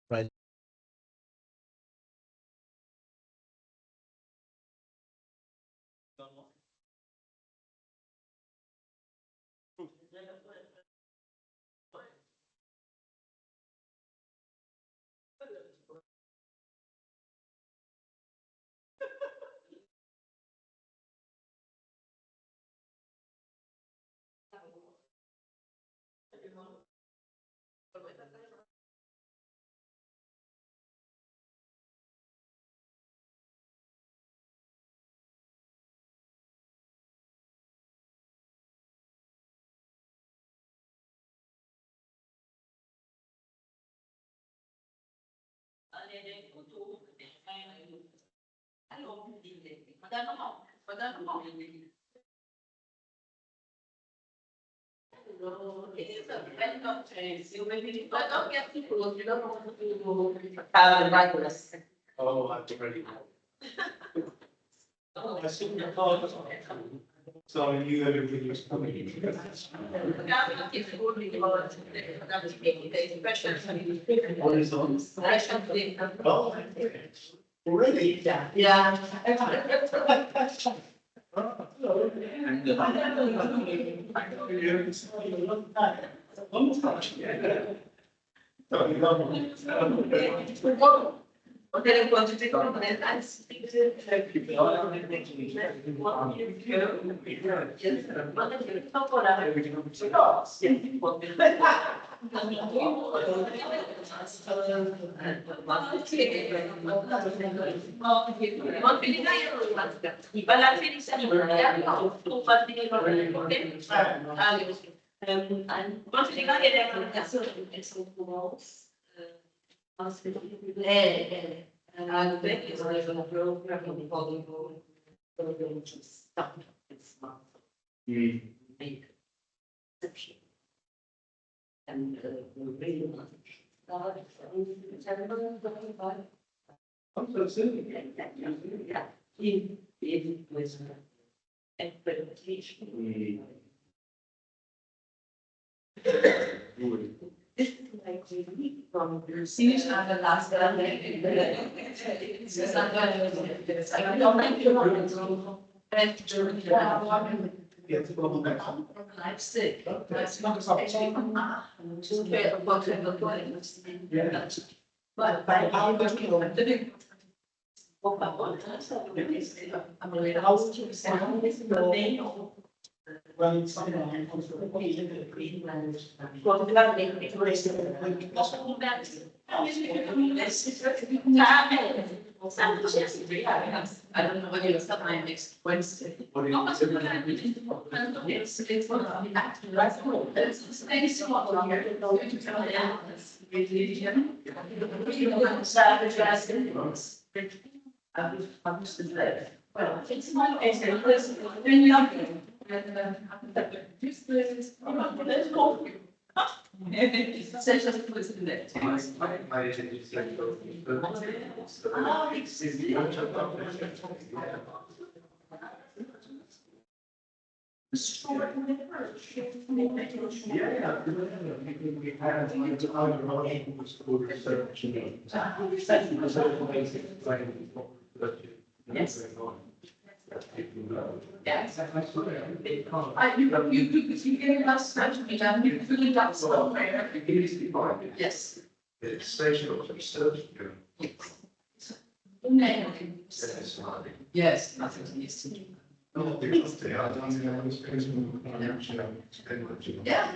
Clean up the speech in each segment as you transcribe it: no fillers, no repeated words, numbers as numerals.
Right. Oh, I'm ready. I assume the card was on. So I knew everything was coming. What is on? Oh, already? Yeah. Poter enquanto de comunidades. I don't know whether it's my next Wednesday. Well, it's my Seychelles was in there. Yes. Yes. You get enough stuff to be done, you fill it up somewhere. Yes. It's Seychelles research. Yes, nothing needs to do. Yeah.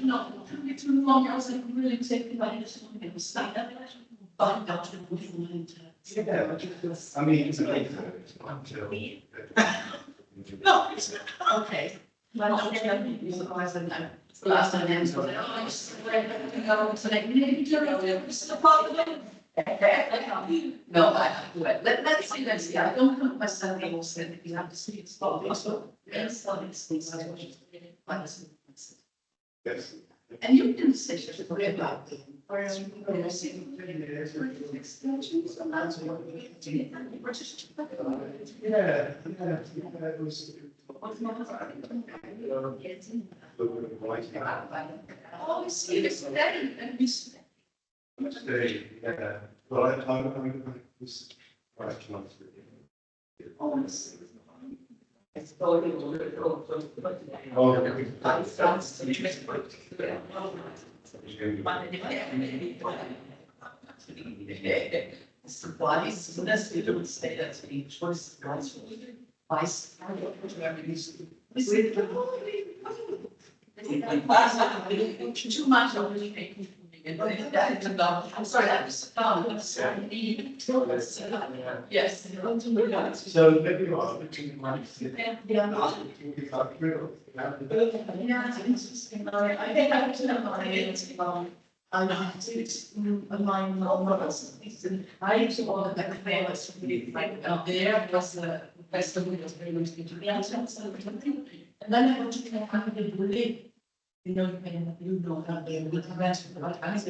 No, it's too long, I was like really taken by this one, it was like that. But I mean, it's until. No, it's okay. But I'm going to surprised and it's the last time I was like, oh, I just read it, go to like, maybe you're still part of it. No, let's see, I don't put myself else in, because I have to see it's possible. Yes, it's Yes. And you can say just a bit about them. Oh, see, it's steady and we stay. Yeah. Well, I was right. Oh, it's. Supplies, that's we don't say that to each choice supplies. Vice. Too much of it. I'm sorry, that was yes. So maybe you are between money. Yeah, it's interesting. I think I was I align models. I used to want to famous out there was the festival was very much into the outside. And then I went to the believe. You know how they would invest for what I was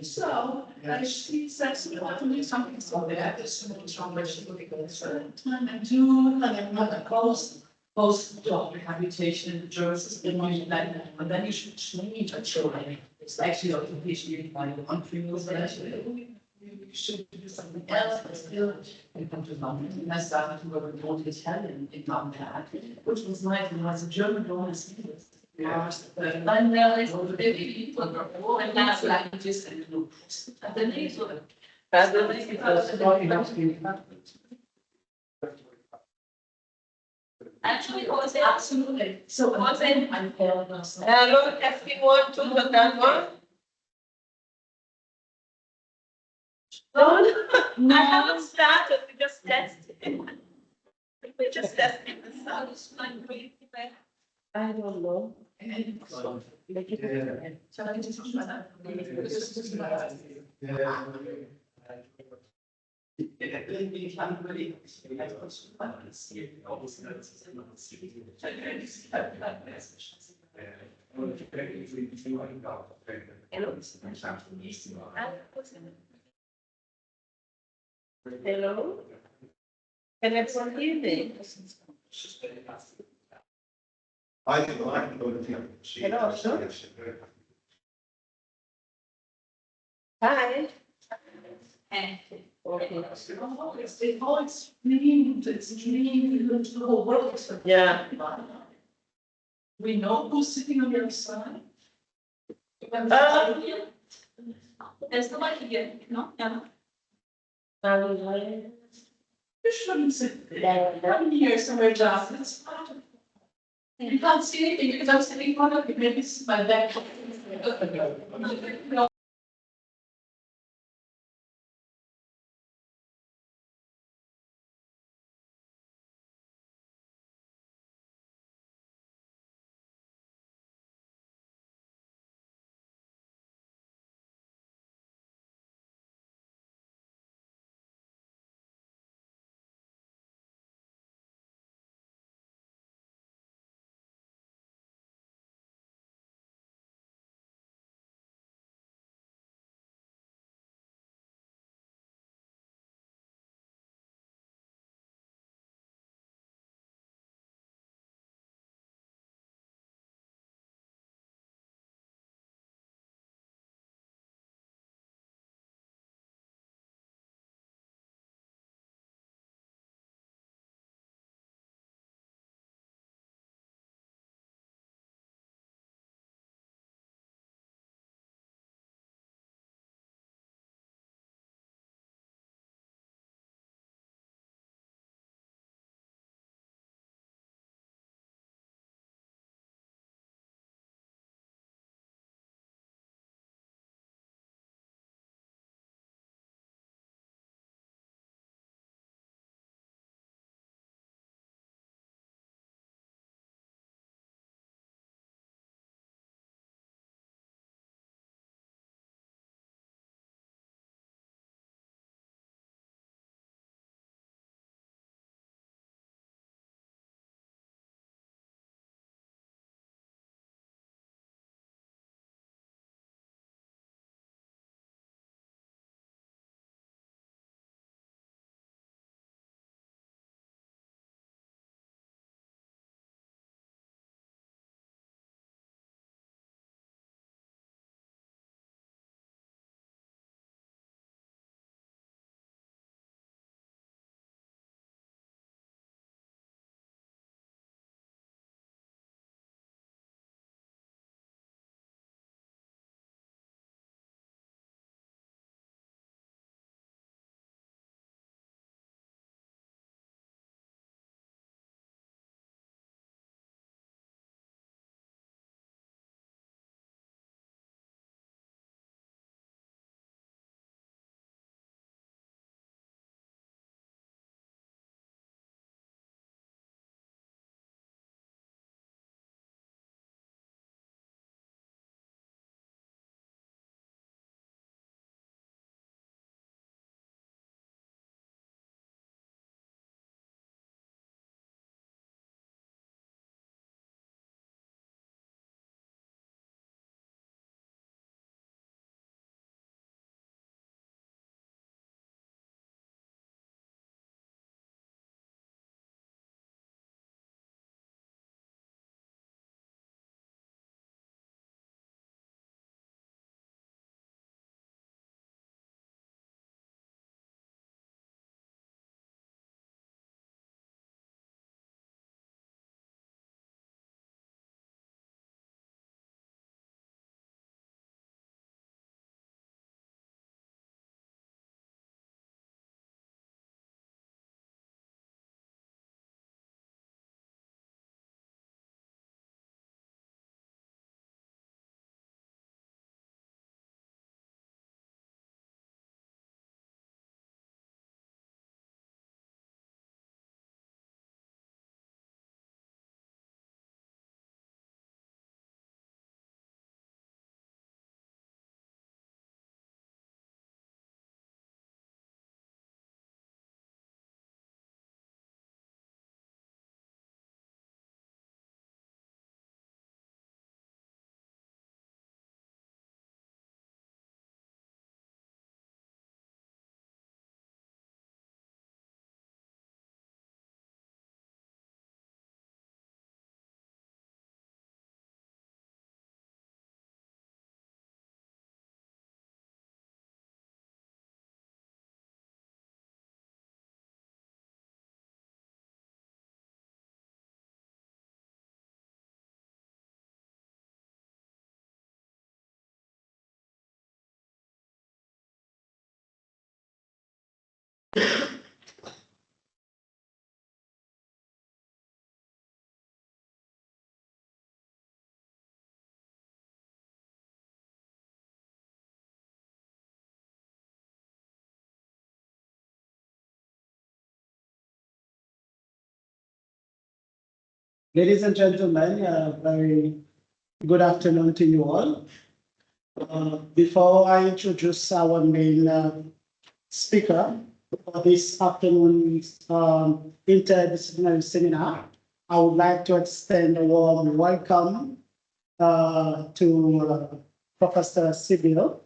so I see sense of something so that there's so much time I do kind of not a post job rehabilitation journalists in my life, and then you should change a children. It's actually appreciated by the country, but actually you should do something else, but still you come to London. And I started to work with old Italian in London, which was nice. And as a German journalist, and there's maybe people and that's languages and groups. And then these were actually was absolutely. So was it? I'm Hello, testing 1, 2, that one. No, I haven't started. We just tested. We just tested the sound. I don't know. Hello? Can everyone hear me? I can go to the. Hello, sir? Hi. Okay. It's extremely good to the whole world. Yeah. We know who's sitting on the other side. There's nobody here, no? You shouldn't sit there. I'm here somewhere down. It's part of. You can't see anything because I'm sitting in front of you. Maybe it's my back. No. Ladies and gentlemen, very good afternoon to you all. Before I introduce our main speaker for this afternoon's interdisciplinary seminar, I would like to extend a warm welcome to Professor Sibyl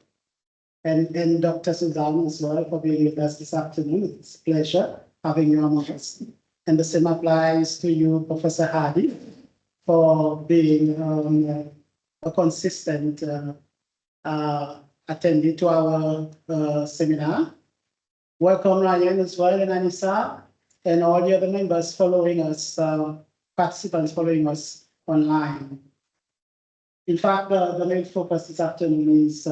and Dr. Suzanne as well for being with us this afternoon. It's a pleasure having you among us. And the same applies to you, Professor Hardy, for being a consistent attendee to our seminar. Welcome, Ryan, as well, and Anissa, and all the other members following us, participants following us online. In fact, the main focus this afternoon is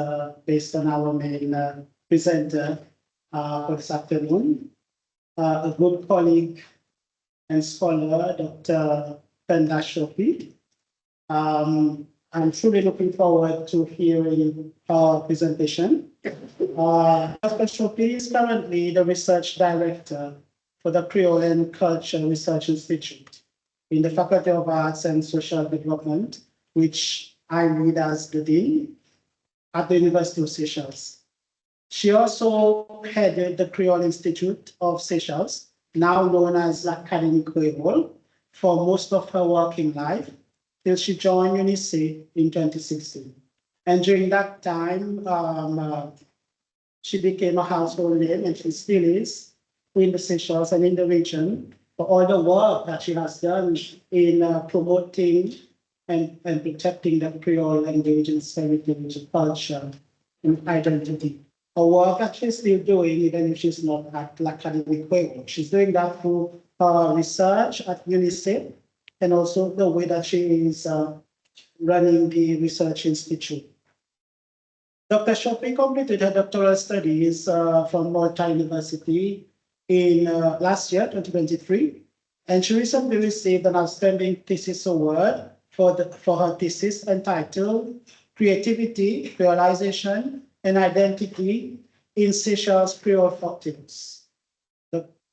based on our main presenter for this afternoon, a good colleague and scholar, Dr. Penda Choppy. I'm truly looking forward to hearing her presentation. Dr. Choppy is currently the research director for the Creole and Culture Research Institute in the Faculty of Arts and Social Development, which I lead as the dean at the University of Seychelles. She also headed the Creole Institute of Seychelles, now known as Academy Creole, for most of her working life, till she joined UNICE in 2016. And during that time, she became a household name, and she still is, in the Seychelles and in the region, for all the work that she has done in promoting and protecting the Creole language and heritage, culture, and identity. Her work that she's still doing, even if she's not at Academy Creole. She's doing that through her research at UNICE and also the way that she is running the research institute. Dr. Choppy completed her doctoral studies from Malta University in last year, 2023, and she recently received an outstanding thesis award for her thesis entitled Creativity, Creolization, and Identity in Seychelles Creole Folktales.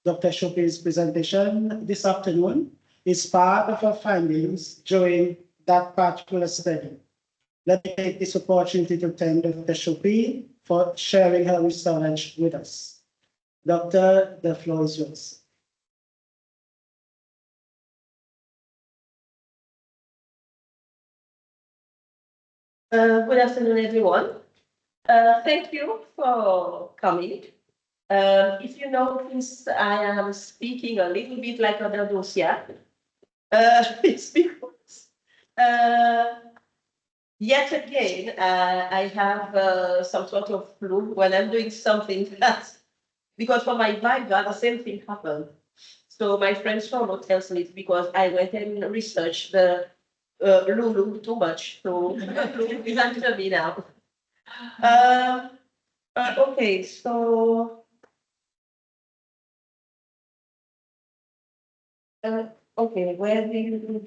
Dr. Choppy's presentation this afternoon is part of her findings during that particular study. Let me take this opportunity to thank Dr. Choppy for sharing her research with us. Doctor, the floor is yours. Good afternoon, everyone. Thank you for coming. If you notice, I am speaking a little bit like other dossier. It's because yet again, I have some sort of flu when I'm doing something that, because for my Viva, the same thing happened. So my friend Charlotte tells me it's because I went and researched the Lulu too much. So it's under me now. Okay, so okay, where do you?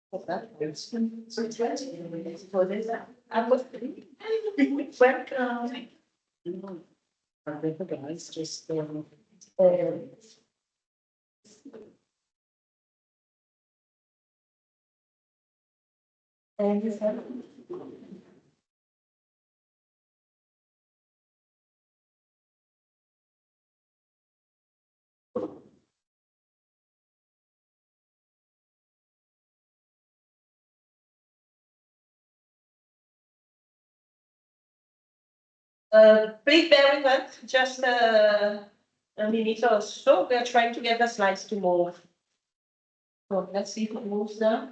What's that? So it's 20 minutes for this. I was welcome. Guys, just And you said. Please bear with us just a minute or so. We're trying to get the slides to move. So let's see if it moves now.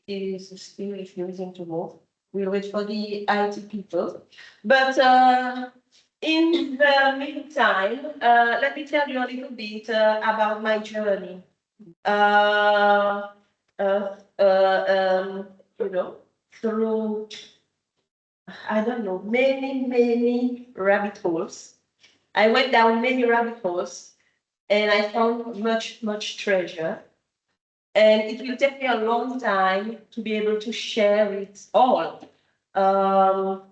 It is still refusing to move. We'll wait for the IT people. But in the meantime, let me tell you a little bit about my journey. you know, through, I don't know, many rabbit holes. I went down many rabbit holes and I found much treasure. And it will take me a long time to be able to share it all. And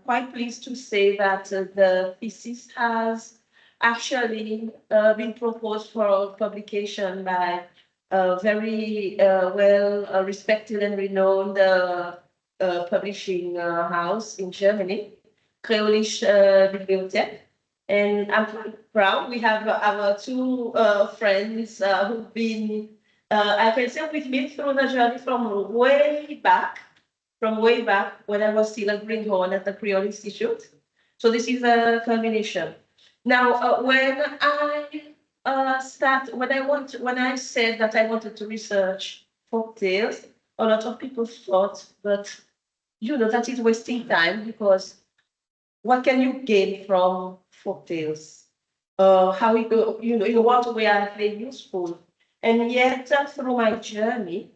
quite pleased to say that the thesis has actually been proposed for publication by a very well respected and renowned publishing house in Germany, Creolization Bibliothek. And I'm quite proud. We have our two friends who've been, I can say, with me through the journey from way back when I was still a greenhorn at the Creole Institute. So this is a combination. Now, when I said that I wanted to research folktales, a lot of people thought, but that is wasting time because what can you gain from folktales? How you go, in what way are they useful? And yet, through my journey,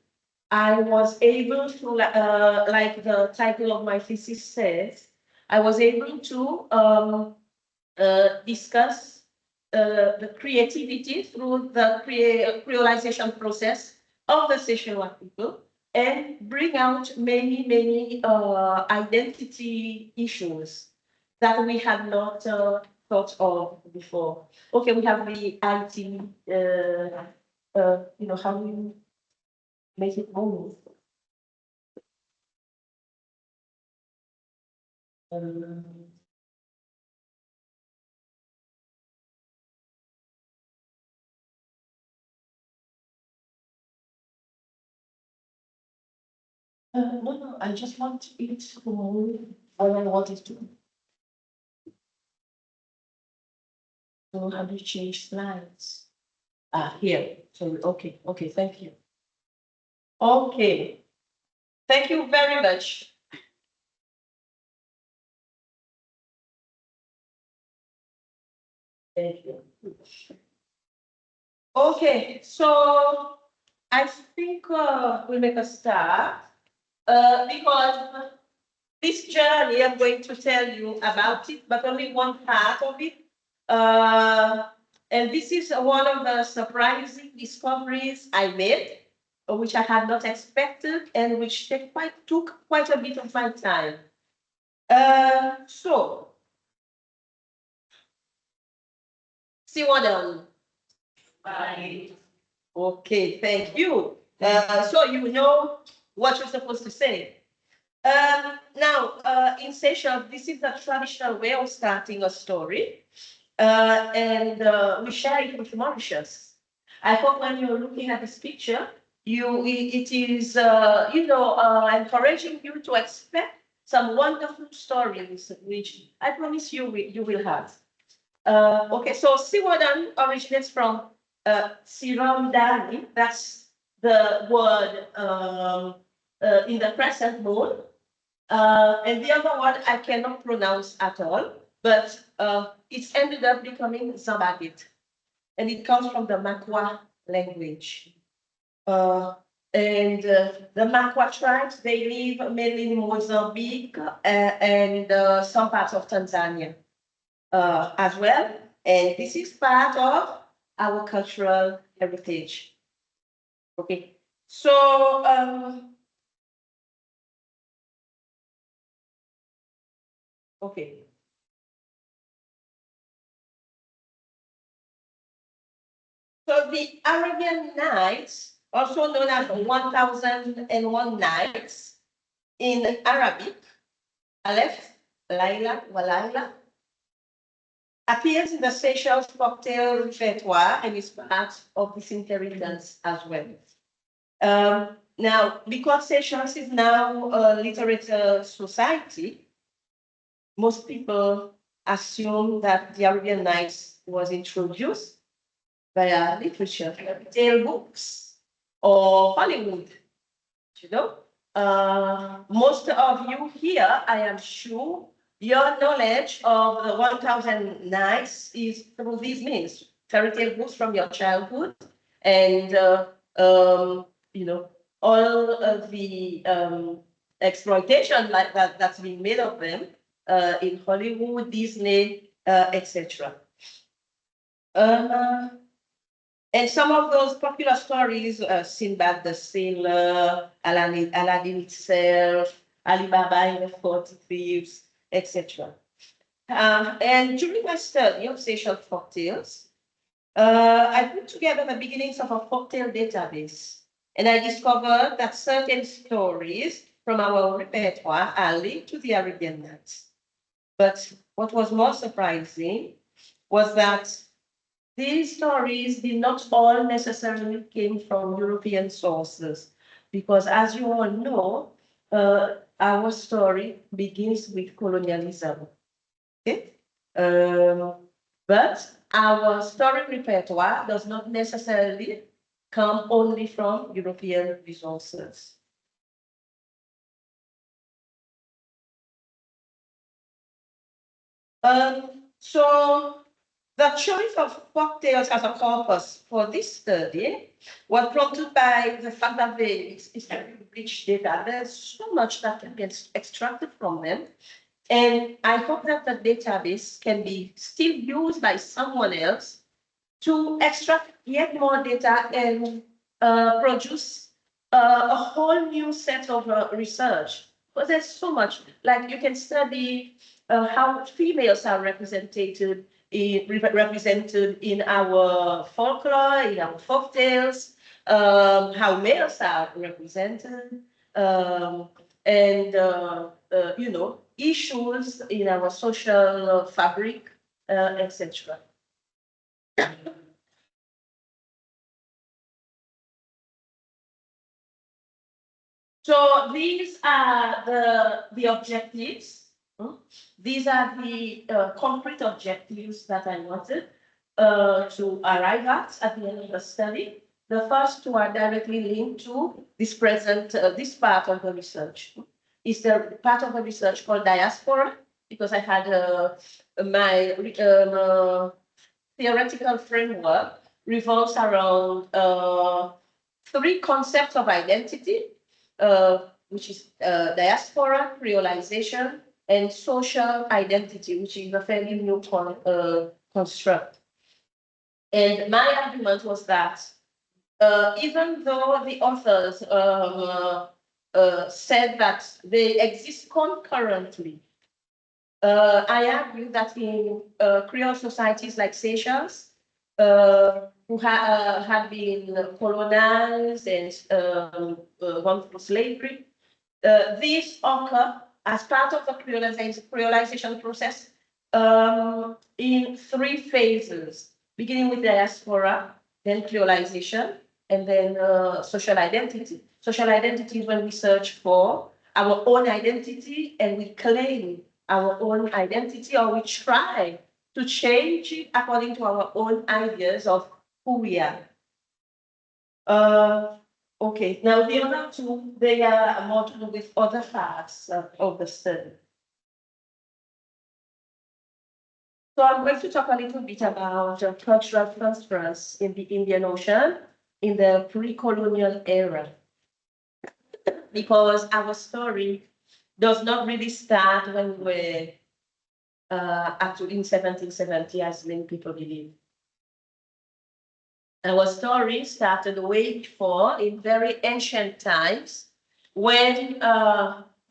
I was able to, like the title of my thesis says, I was able to discuss the creativity through the creolization process of the Seychellois people and bring out many identity issues that we had not thought of before. Okay, we have the IT, how we make it move. No, I just want it to move when I want it to. So how do you change slides? Here. So okay, thank you. Okay, thank you very much. Thank you. Okay, so I think we'll make a start because this journey, I'm going to tell you about it, but only one part of it. And this is one of the surprising discoveries I made, which I had not expected and which took quite a bit of my time. So, see what okay, thank you. So you know what you're supposed to say. Now, in Seychelles, this is a traditional way of starting a story, and we share it with Mauritius. I hope when you're looking at this picture, it is encouraging you to expect some wonderful stories, which I promise you will have. Okay, so Siwadan originates from Siramdani. That's the word in the present mode. And the other one I cannot pronounce at all, but it's ended up becoming Zambagit. And it comes from the Makwa language. And the Makwa tribes, they live mainly in Mozambique and some parts of Tanzania as well. And this is part of our cultural heritage. Okay, so okay. So the Arabian Nights, also known as 1001 Nights in Arabic, Aleph, Laila, Walaila, appears in the Seychelles folktale repertoire and is part of this inheritance as well. Now, because Seychelles is now a literate society, most people assume that the Arabian Nights was introduced via literature, tale books, or Hollywood. Most of you here, I am sure, your knowledge of the 1000 Nights is through these means, fairy tale books from your childhood, and all of the exploitation like that's been made of them in Hollywood, Disney, etc. And some of those popular stories, Sinbad the Sailor, Aladdin itself, Alibaba and the 40 Thieves, etc. And during my study of Seychelles folktales, I put together the beginnings of a folktale database, and I discovered that certain stories from our repertoire are linked to the Arabian Nights. But what was more surprising was that these stories did not all necessarily came from European sources, because as you all know, our story begins with colonialism. Okay? But our story repertoire does not necessarily come only from European resources. So the choice of folktales as a corpus for this study was prompted by the fact that it's a rich data. There's so much that can be extracted from them. And I hope that the database can be still used by someone else to extract yet more data and produce a whole new set of research. But there's so much, like you can study how females are represented in our folklore, in our folktales, how males are represented, and you know, issues in our social fabric, etc. So these are the objectives. These are the concrete objectives that I wanted to arrive at the end of the study. The first two are directly linked to this this part of the research. It's the part of the research called diaspora, because I had my theoretical framework revolves around three concepts of identity, which is diaspora, creolization, and social identity, which is a fairly new construct. And my argument was that even though the authors said that they exist concurrently, I argue that in Creole societies like Seychelles, who have been colonized and gone through slavery, these occur as part of the creolization process in three phases, beginning with diaspora, then creolization, and then social identity. Social identity is when we search for our own identity and we claim our own identity, or we try to change it according to our own ideas of who we are. Okay, now the other two, they are more to do with other parts of the study. So I'm going to talk a little bit about cultural transference in the Indian Ocean in the pre-colonial era, because our story does not really start when we're actually in 1770, as many people believe. Our story started way before, in very ancient times, when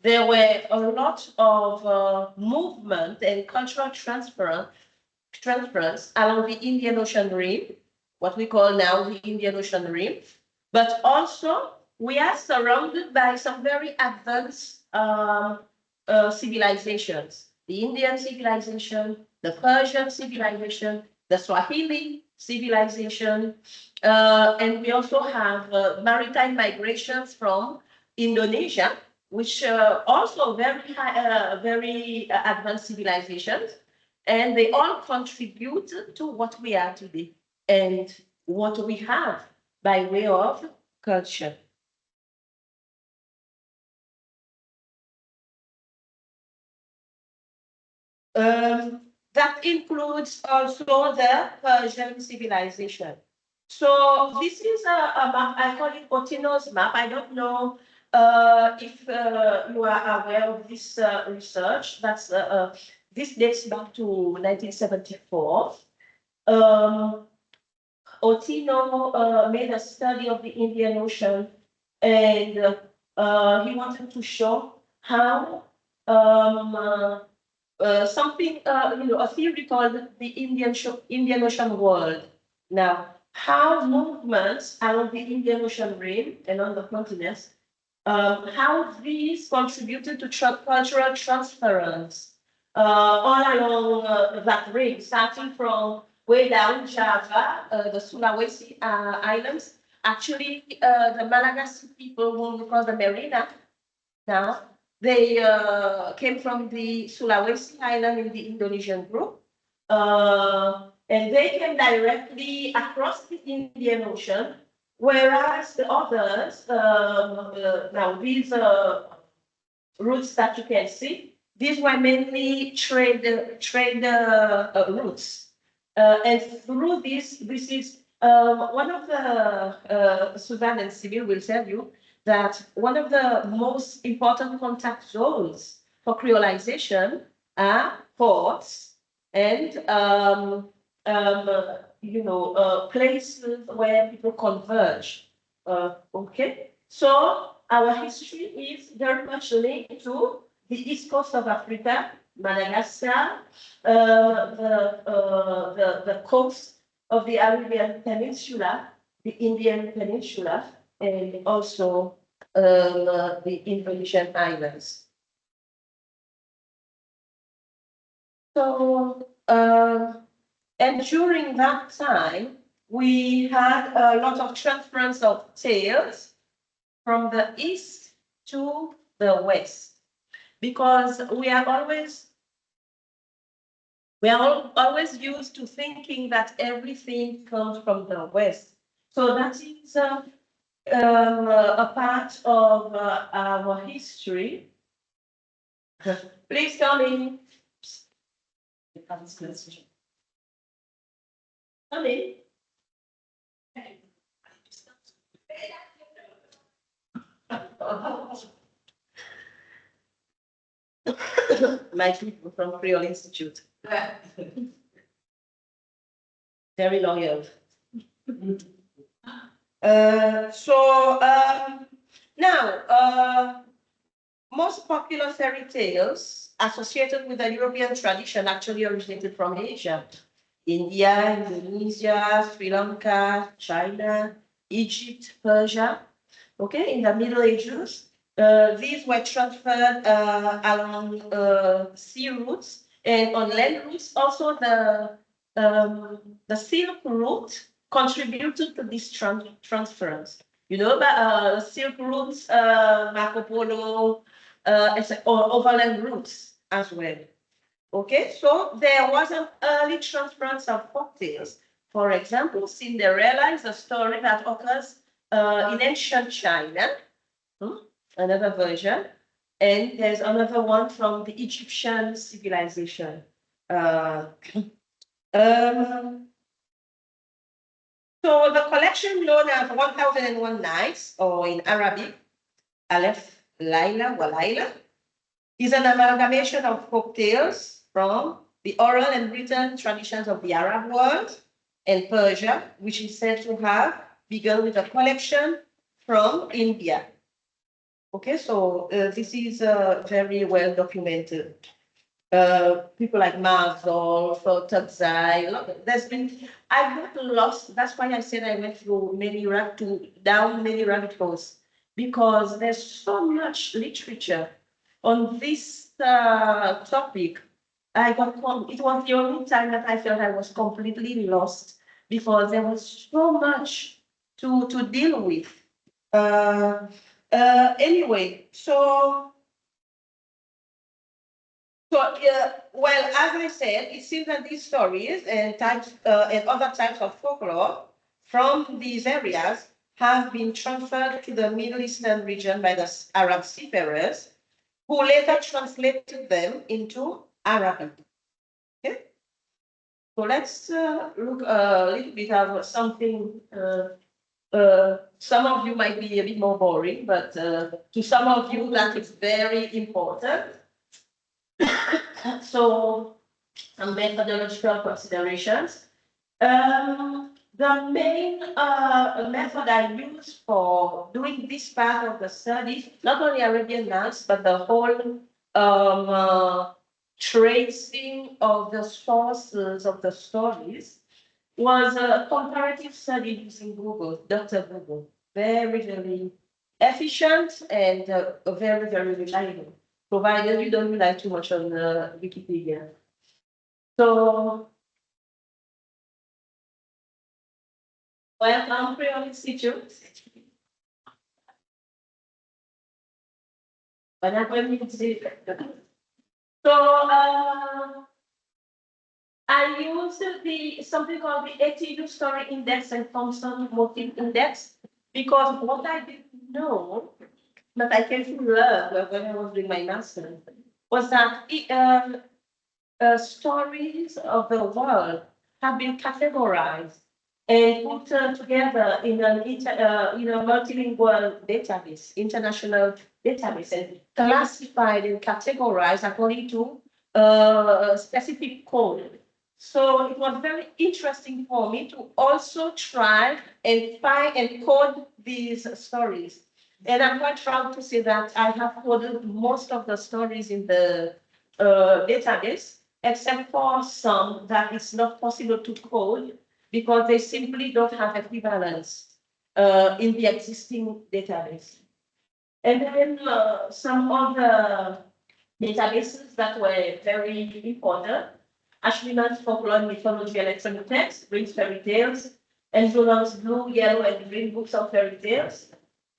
there were a lot of movement and cultural transference along the Indian Ocean Rim, what we call now the Indian Ocean Rim, but also we are surrounded by some very advanced civilizations. The Indian civilization, the Persian civilization, the Swahili civilization, and we also have maritime migrations from Indonesia, which also very advanced civilizations, and they all contribute to what we are today and what we have by way of culture. That includes also the Persian civilization. So this is a map, I call it Otino's map. I don't know if you are aware of this research. This dates back to 1974. Otino made a study of the Indian Ocean, and he wanted to show how something, a theory called the Indian Ocean world. Now, how movements along the Indian Ocean rim and on the continents, how these contributed to cultural transference all along that rim, starting from way down Java, the Sulawesi Islands. Actually, the Malagasy people who we call the Merina now, they came from the Sulawesi Island in the Indonesian group. And they came directly across the Indian Ocean, whereas the others, now these routes that you can see, these were mainly trade routes. And through this is one of the Sudan and Sibyl will tell you that one of the most important contact zones for creolization are ports and places where people converge. Okay, so our history is very much linked to the east coast of Africa, Madagascar, the coast of the Arabian Peninsula, the Indian Peninsula, and also the Indonesian islands. So, and during that time, we had a lot of transference of tales from the east to the west, because we are always used to thinking that everything comes from the west. So that is a part of our history. Please come in. Come in. My people from Creole Institute. Very loyal. Now, most popular fairy tales associated with the European tradition actually originated from Asia. India, Indonesia, Sri Lanka, China, Egypt, Persia. Okay, in the Middle Ages, these were transferred along sea routes and on land routes. Also, the Silk Route contributed to this transference. You know, Silk routes, Marco Polo, or overland routes as well. Okay, so there was an early transference of folktales. For example, Cinderella is a story that occurs in ancient China, another version, and there's another one from the Egyptian civilization. So the collection known as 1001 Nights, or in Arabic, Aleph Laila Walaila, is an amalgamation of folktales from the oral and written traditions of the Arab world and Persia, which is said to have begun with a collection from India. Okay, so this is very well documented. People like Marzol, Tadzai, I got lost. That's why I said I went through down many rabbit holes, because there's so much literature on this topic. It was the only time that I felt I was completely lost, because there was so much to deal with. Anyway, well, as I said, it seems that these stories and other types of folklore from these areas have been transferred to the Middle Eastern region by the Arab seafarers, who later translated them into Arabic. Okay? So let's look a little bit at something. Some of you might be a bit more boring, but to some of you that is very important. So some methodological considerations. The main method I use for doing this part of the study, not only Arabian Nights, but the whole tracing of the sources of the stories, was a comparative study using Google, Dr. Google. Very, very efficient and very, very reliable, provided you don't rely too much on Wikipedia. So, welcome, Creole Institute. So, I used something called the ATU Story Index and Thompson Motif Index, because what I didn't know, but I came to learn when I was doing my master's, was that stories of the world have been categorized and put together in a multilingual database, international database, and classified and categorized according to a specific code. So it was very interesting for me to also try and find and code these stories. And I'm quite proud to say that I have coded most of the stories in the database, except for some that it's not possible to code because they simply don't have equivalence in the existing database. And then some other databases that were very important: Ashliman's Folklore, Mythology, Electronic Text, Green's Fairy Tales, and Journal's Blue, Yellow, and Green Books of Fairy Tales,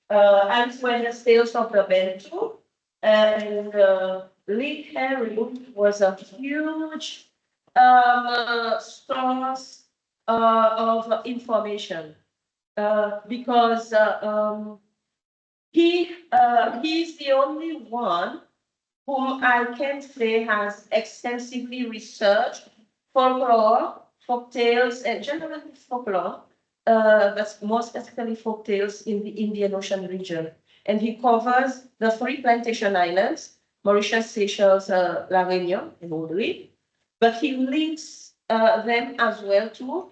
Alice Wender's Tales of the Bantu, and Lee Herring was a huge source of information because he's the only one whom I can say has extensively researched folklore, folktales, and generally folklore, but more specifically folktales in the Indian Ocean region. And he covers the 3 plantation islands, Mauritius, Seychelles, La Réunion, and Audrey, but he links them as well to,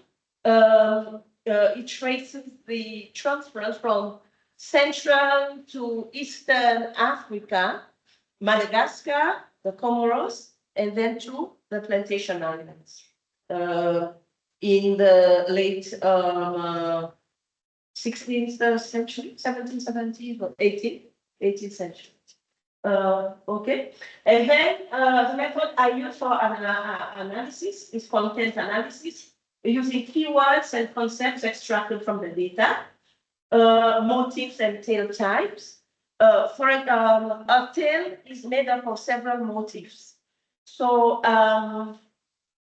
it traces the transfers from Central to Eastern Africa, Madagascar, the Comoros, and then to the plantation islands in the late 16th century, 17th, 17th, or 18th century. Okay, and then the method I use for analysis is content analysis, using keywords and concepts extracted from the data, motifs and tale types. For a tale is made up of several motifs. So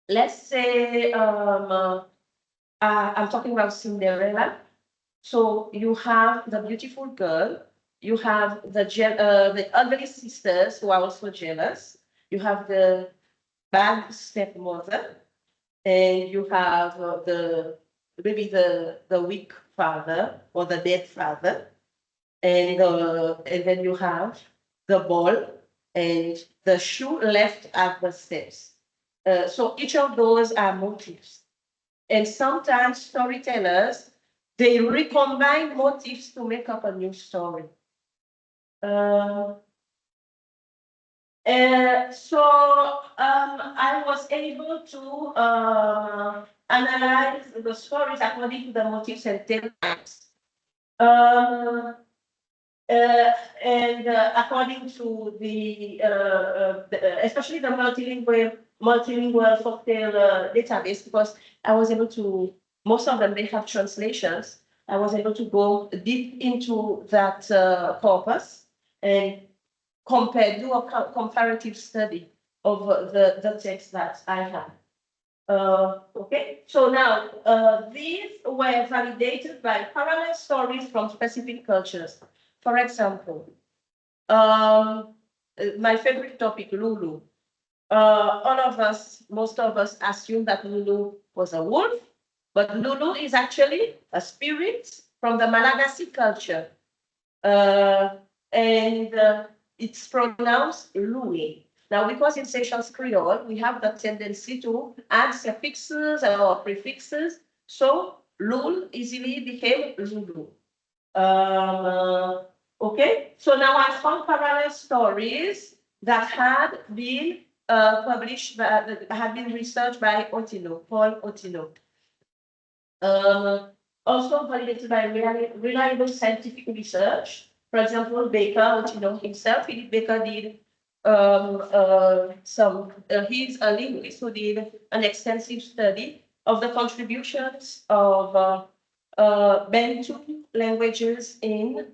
let's say I'm talking about Cinderella. So you have the beautiful girl, you have the ugly sisters who are also jealous, you have the bad stepmother, and you have maybe the weak father or the dead father. And then you have the ball and the shoe left at the steps. So each of those are motifs. And sometimes storytellers, they recombine motifs to make up a new story. So I was able to analyze the stories according to the motifs and tale types. And according to especially the multilingual folktale database, because I was able to, most of them, they have translations. I was able to go deep into that corpus and do a comparative study of the text that I have. Okay, so now these were validated by parallel stories from specific cultures. For example, my favorite topic, Lulu. all of us, most of us assume that Lulu was a wolf, but Lulu is actually a spirit from the Malagasy culture. And it's pronounced Louis. Now, because in Seychelles Creole, we have the tendency to add suffixes or prefixes, so Lul easily became Lulu. Okay, so now I found parallel stories that had been published, that had been researched by Paul Otino. Also validated by reliable scientific research. For example, Baker, himself, Philip Baker did he's a linguist who did an extensive study of the contributions of Bantu languages in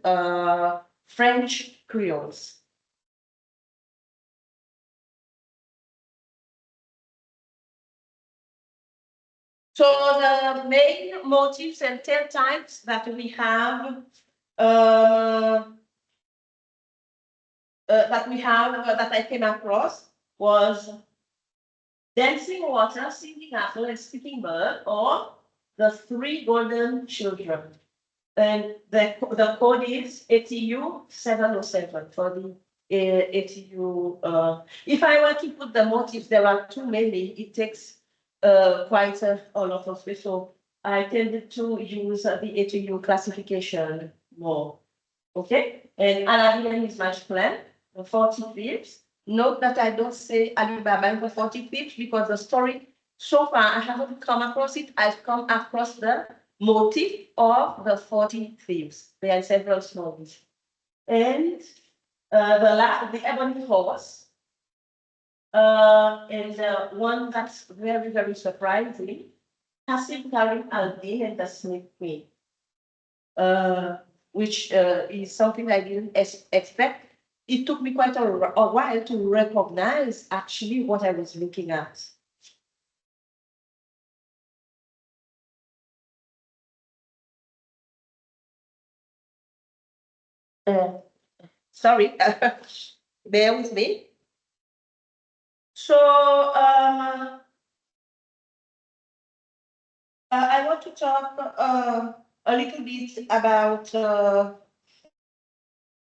French Creoles. So the main motifs and tale types that we have that I came across was dancing water, singing apple, and speaking bird, or the three golden children. And the code is ATU 707 for the ATU. If I were to put the motifs, there are too many. It takes quite a lot of space. So I tended to use the ATU classification more. Okay, and Arabian is my plan, the 40 flips. Note that I don't say Alibaba in the 40 flips because the story, so far, I haven't come across it. I've come across the motif of the 40 thieves. There are several stories. And the ebony horse, and one that's very, very surprising, Hassim Karim Al-Din and the Snake Queen, which is something I didn't expect. It took me quite a while to recognize actually what I was looking at. Sorry, bear with me. So I want to talk a little bit about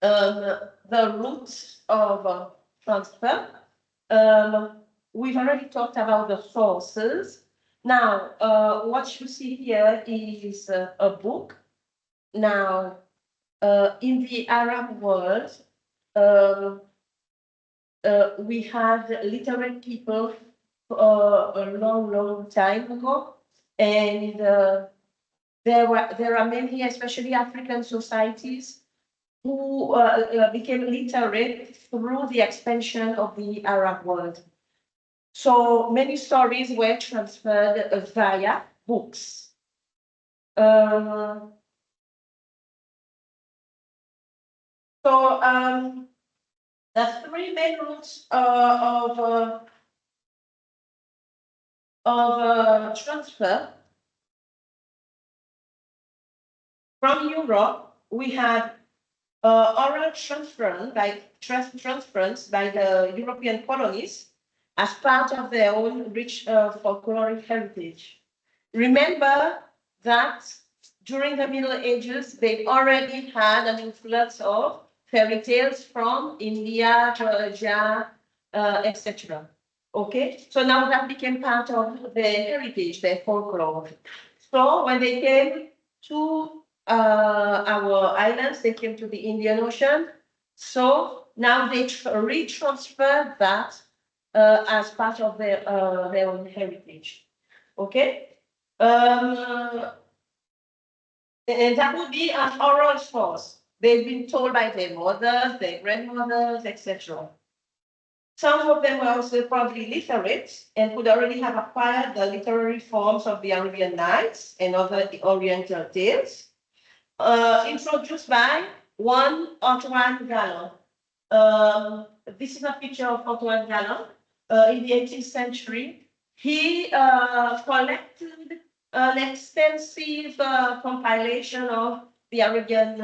the roots of transfer. We've already talked about the sources. Now, what you see here is a book. Now, in the Arab world, we had literate people a long, long time ago, and there are many, especially African societies, who became literate through the expansion of the Arab world. So many stories were transferred via books. The three main routes of transfer from Europe, we had oral transference by the European colonies as part of their own rich folkloric heritage. Remember that during the Middle Ages, they already had an influx of fairy tales from India, Georgia, etc. Okay, so now that became part of their heritage, their folklore. So when they came to our islands, they came to the Indian Ocean. So now they retransferred that as part of their own heritage. Okay, and that would be an oral source. They've been told by their mothers, their grandmothers, etc. Some of them were also probably literate and could already have acquired the literary forms of the Arabian Nights and other Oriental tales, introduced by one Antoine Galland. This is a picture of Antoine Galland in the 18th century. He collected an extensive compilation of the Arabian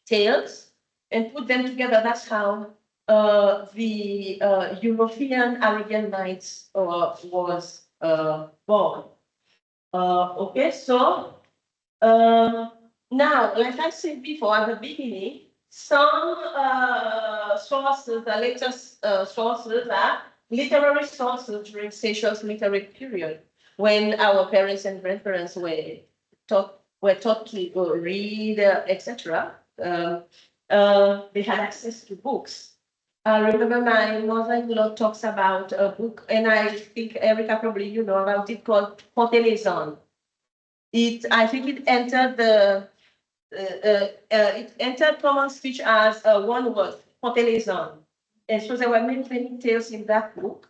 tales and put them together. That's how the European Arabian Nights was born. Okay, so now, like I said before at the beginning, some sources, the latest sources are literary sources during Seychelles literary period, when our parents and grandparents were taught to read, etc. They had access to books. I remember my mother-in-law talks about a book, and I think Erica probably you know about it, called Folktale. I think it entered it entered common speech as one word, folktales. And so there were many tales in that book.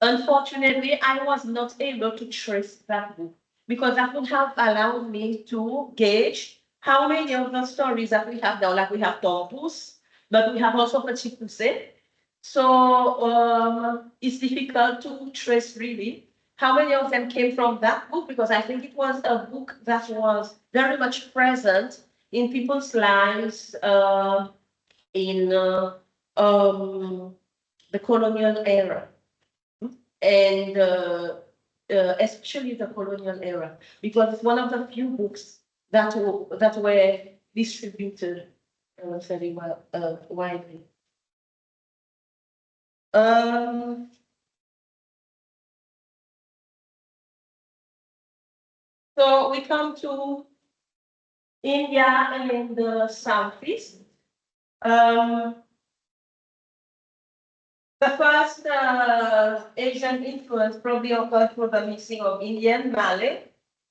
Unfortunately, I was not able to trace that book because that would have allowed me to gauge how many of the stories that we have now, like we have Torpus, but we have also Petit Poussé. So it's difficult to trace really how many of them came from that book, because I think it was a book that was very much present in people's lives in the colonial era. And especially the colonial era, because it's one of the few books that were distributed very well, widely. So we come to India and the Southeast. The first Asian influence probably occurred through the mixing of Indian, Malay,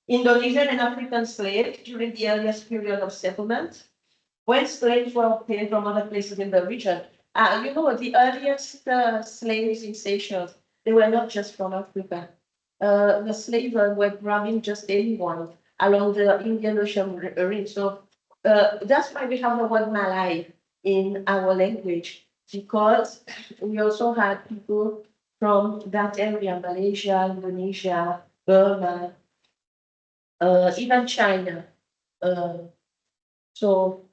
Indonesian, and African slaves during the earliest period of settlement, when slaves were obtained from other places in the region. You know, the earliest slaves in Seychelles, they were not just from Africa. The slaves were grabbing just anyone along the Indian Ocean range. So that's why we have the word Malay in our language, because we also had people from that area, Malaysia, Indonesia, Burma, even China. So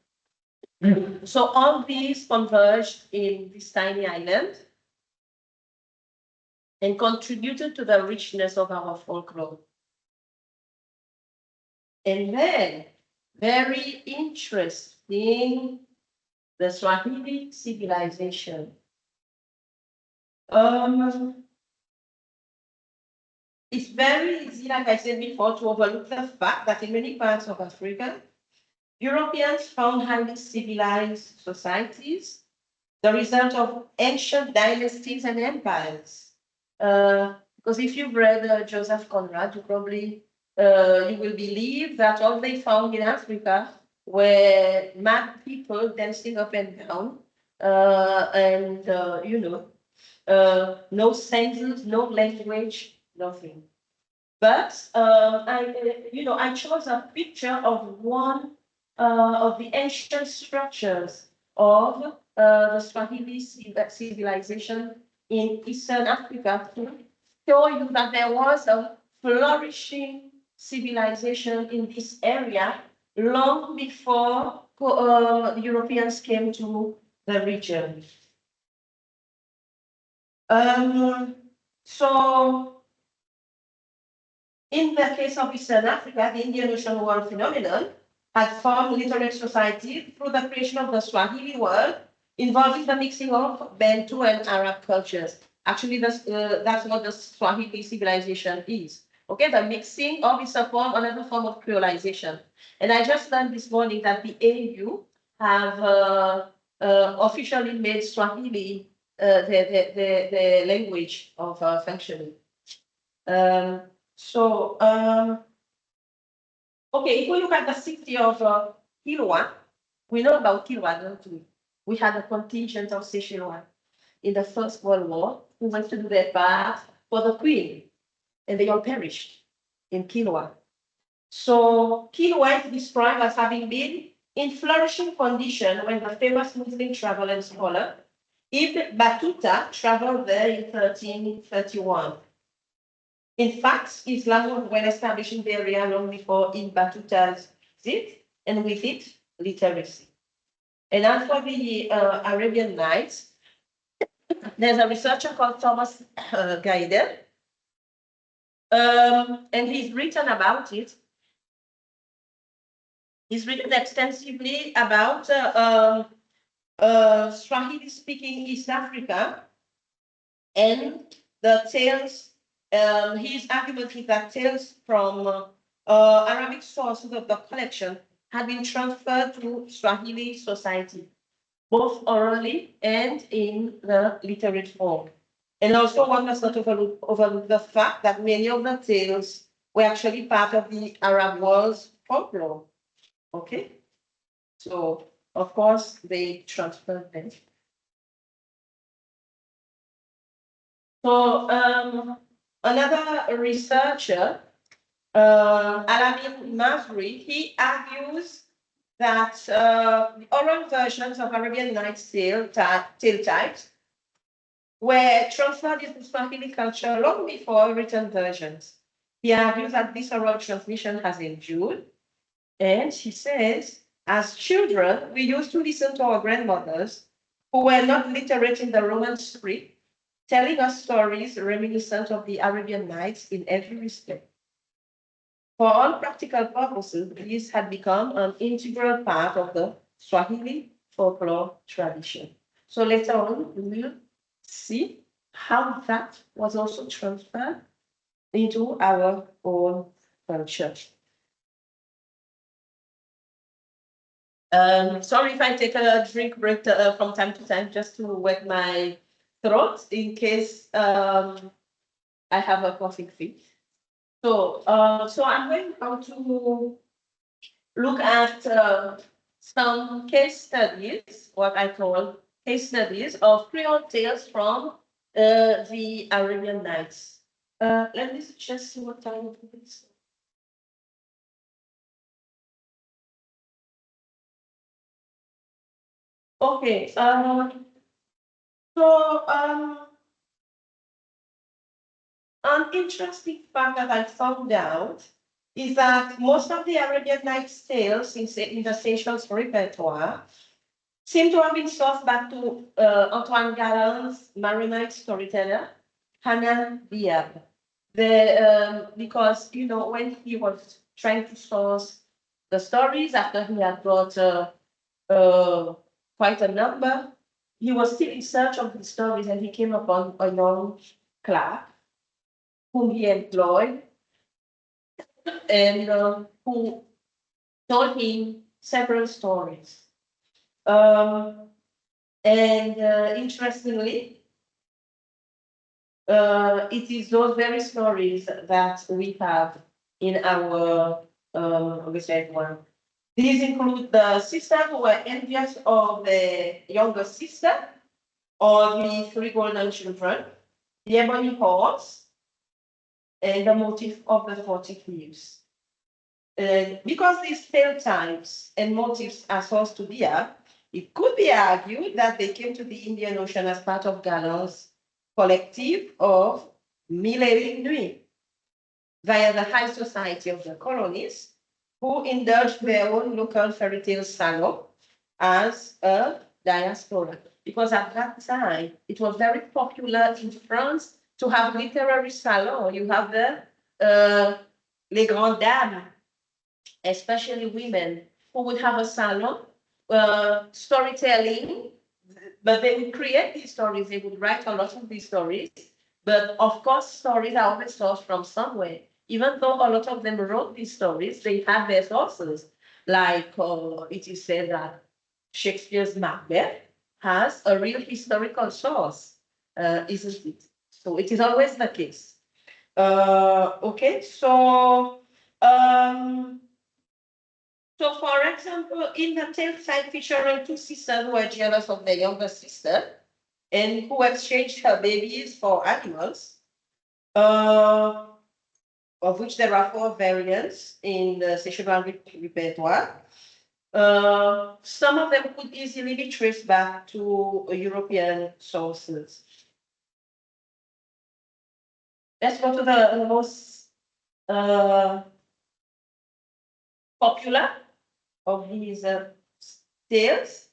all these converged in this tiny island and contributed to the richness of our folklore. And then, very interesting, the Swahili civilization. It's very easy, like I said before, to overlook the fact that in many parts of Africa, Europeans found highly civilized societies, the result of ancient dynasties and empires. Because if you've read Joseph Conrad, you probably you will believe that all they found in Africa were mad people dancing up and down, and you know, no senses, no language, nothing. But I chose a picture of one of the ancient structures of the Swahili civilization in Eastern Africa to show you that there was a flourishing civilization in this area long before the Europeans came to the region. So, in the case of Eastern Africa, the Indian Ocean World phenomenon had formed literary society through the creation of the Swahili world, involving the mixing of Bantu and Arab cultures. Actually, that's what the Swahili civilization is. Okay, the mixing of is another form of creolization. And I just learned this morning that the AU have officially made Swahili the language of functioning. Okay, if we look at the city of Kilwa, we know about Kilwa, don't we? We had a contingent of Seychellois in the First World War who went to do their part for the Queen, and they all perished in Kilwa. So Kilwa is described as having been in flourishing condition when the famous Muslim traveler and scholar Ibn Battuta traveled there in 1331. In fact, Islam was well established in the area long before Ibn Battuta's visit, and with it, literacy. And as for the Arabian Nights, there's a researcher called Thomas Gaidel, and he's written about it. He's written extensively about Swahili-speaking East Africa and the tales. His argument is that tales from Arabic sources of the collection had been transferred to Swahili society, both orally and in the literate form. And also one must not overlook the fact that many of the tales were actually part of the Arab world's folklore. Okay, so of course they transferred them. So another researcher, Alamin Masri, he argues that the oral versions of Arabian Nights tale types were transferred into Swahili culture long before written versions. He argues that this oral transmission has endured, and he says, as children, we used to listen to our grandmothers, who were not literate in the Roman script, telling us stories reminiscent of the Arabian Nights in every respect. For all practical purposes, these had become an integral part of the Swahili folklore tradition. So later on, we will see how that was also transferred into our own culture. Sorry if I take a drink break from time to time just to wet my throat in case I have a coughing fit. So I'm going now to look at some case studies, what I call case studies of Creole tales from the Arabian Nights. Let me just see what time it is. Okay, an interesting fact that I found out is that most of the Arabian Nights tales in the Seychelles repertoire seem to have been sourced back to Antoine Galland's Maronite storyteller, Hanan Diab. Because, you know, when he was trying to source the stories after he had got quite a number, he was still in search of the stories, and he came upon a young clerk whom he employed and who told him several stories. Interestingly, it is those very stories that we have in our research one. These include the sisters who were envious of the younger sister, or the three golden children, the ebony horse, and the motif of the 40 thieves. Because these tale types and motifs are sourced to Bia, it could be argued that they came to the Indian Ocean as part of Galland's collective of Mille et une Nuits, via the high society of the colonies, who indulged their own local fairy tale salon as a diaspora. Because at that time, it was very popular in France to have literary salon. You have the les grandes dames, especially women, who would have a salon, storytelling, but they would create these stories. They would write a lot of these stories. But of course, stories are always sourced from somewhere. Even though a lot of them wrote these stories, they had their sources. Like it is said that Shakespeare's Macbeth has a real historical source, isn't it? So it is always the case. Okay, so for example, in the tale side featuring two sisters who were jealous of their younger sister and who exchanged her babies for animals, of which there are 4 variants in the Seychellois repertoire. Some of them could easily be traced back to European sources. Let's go to the most popular of these tales.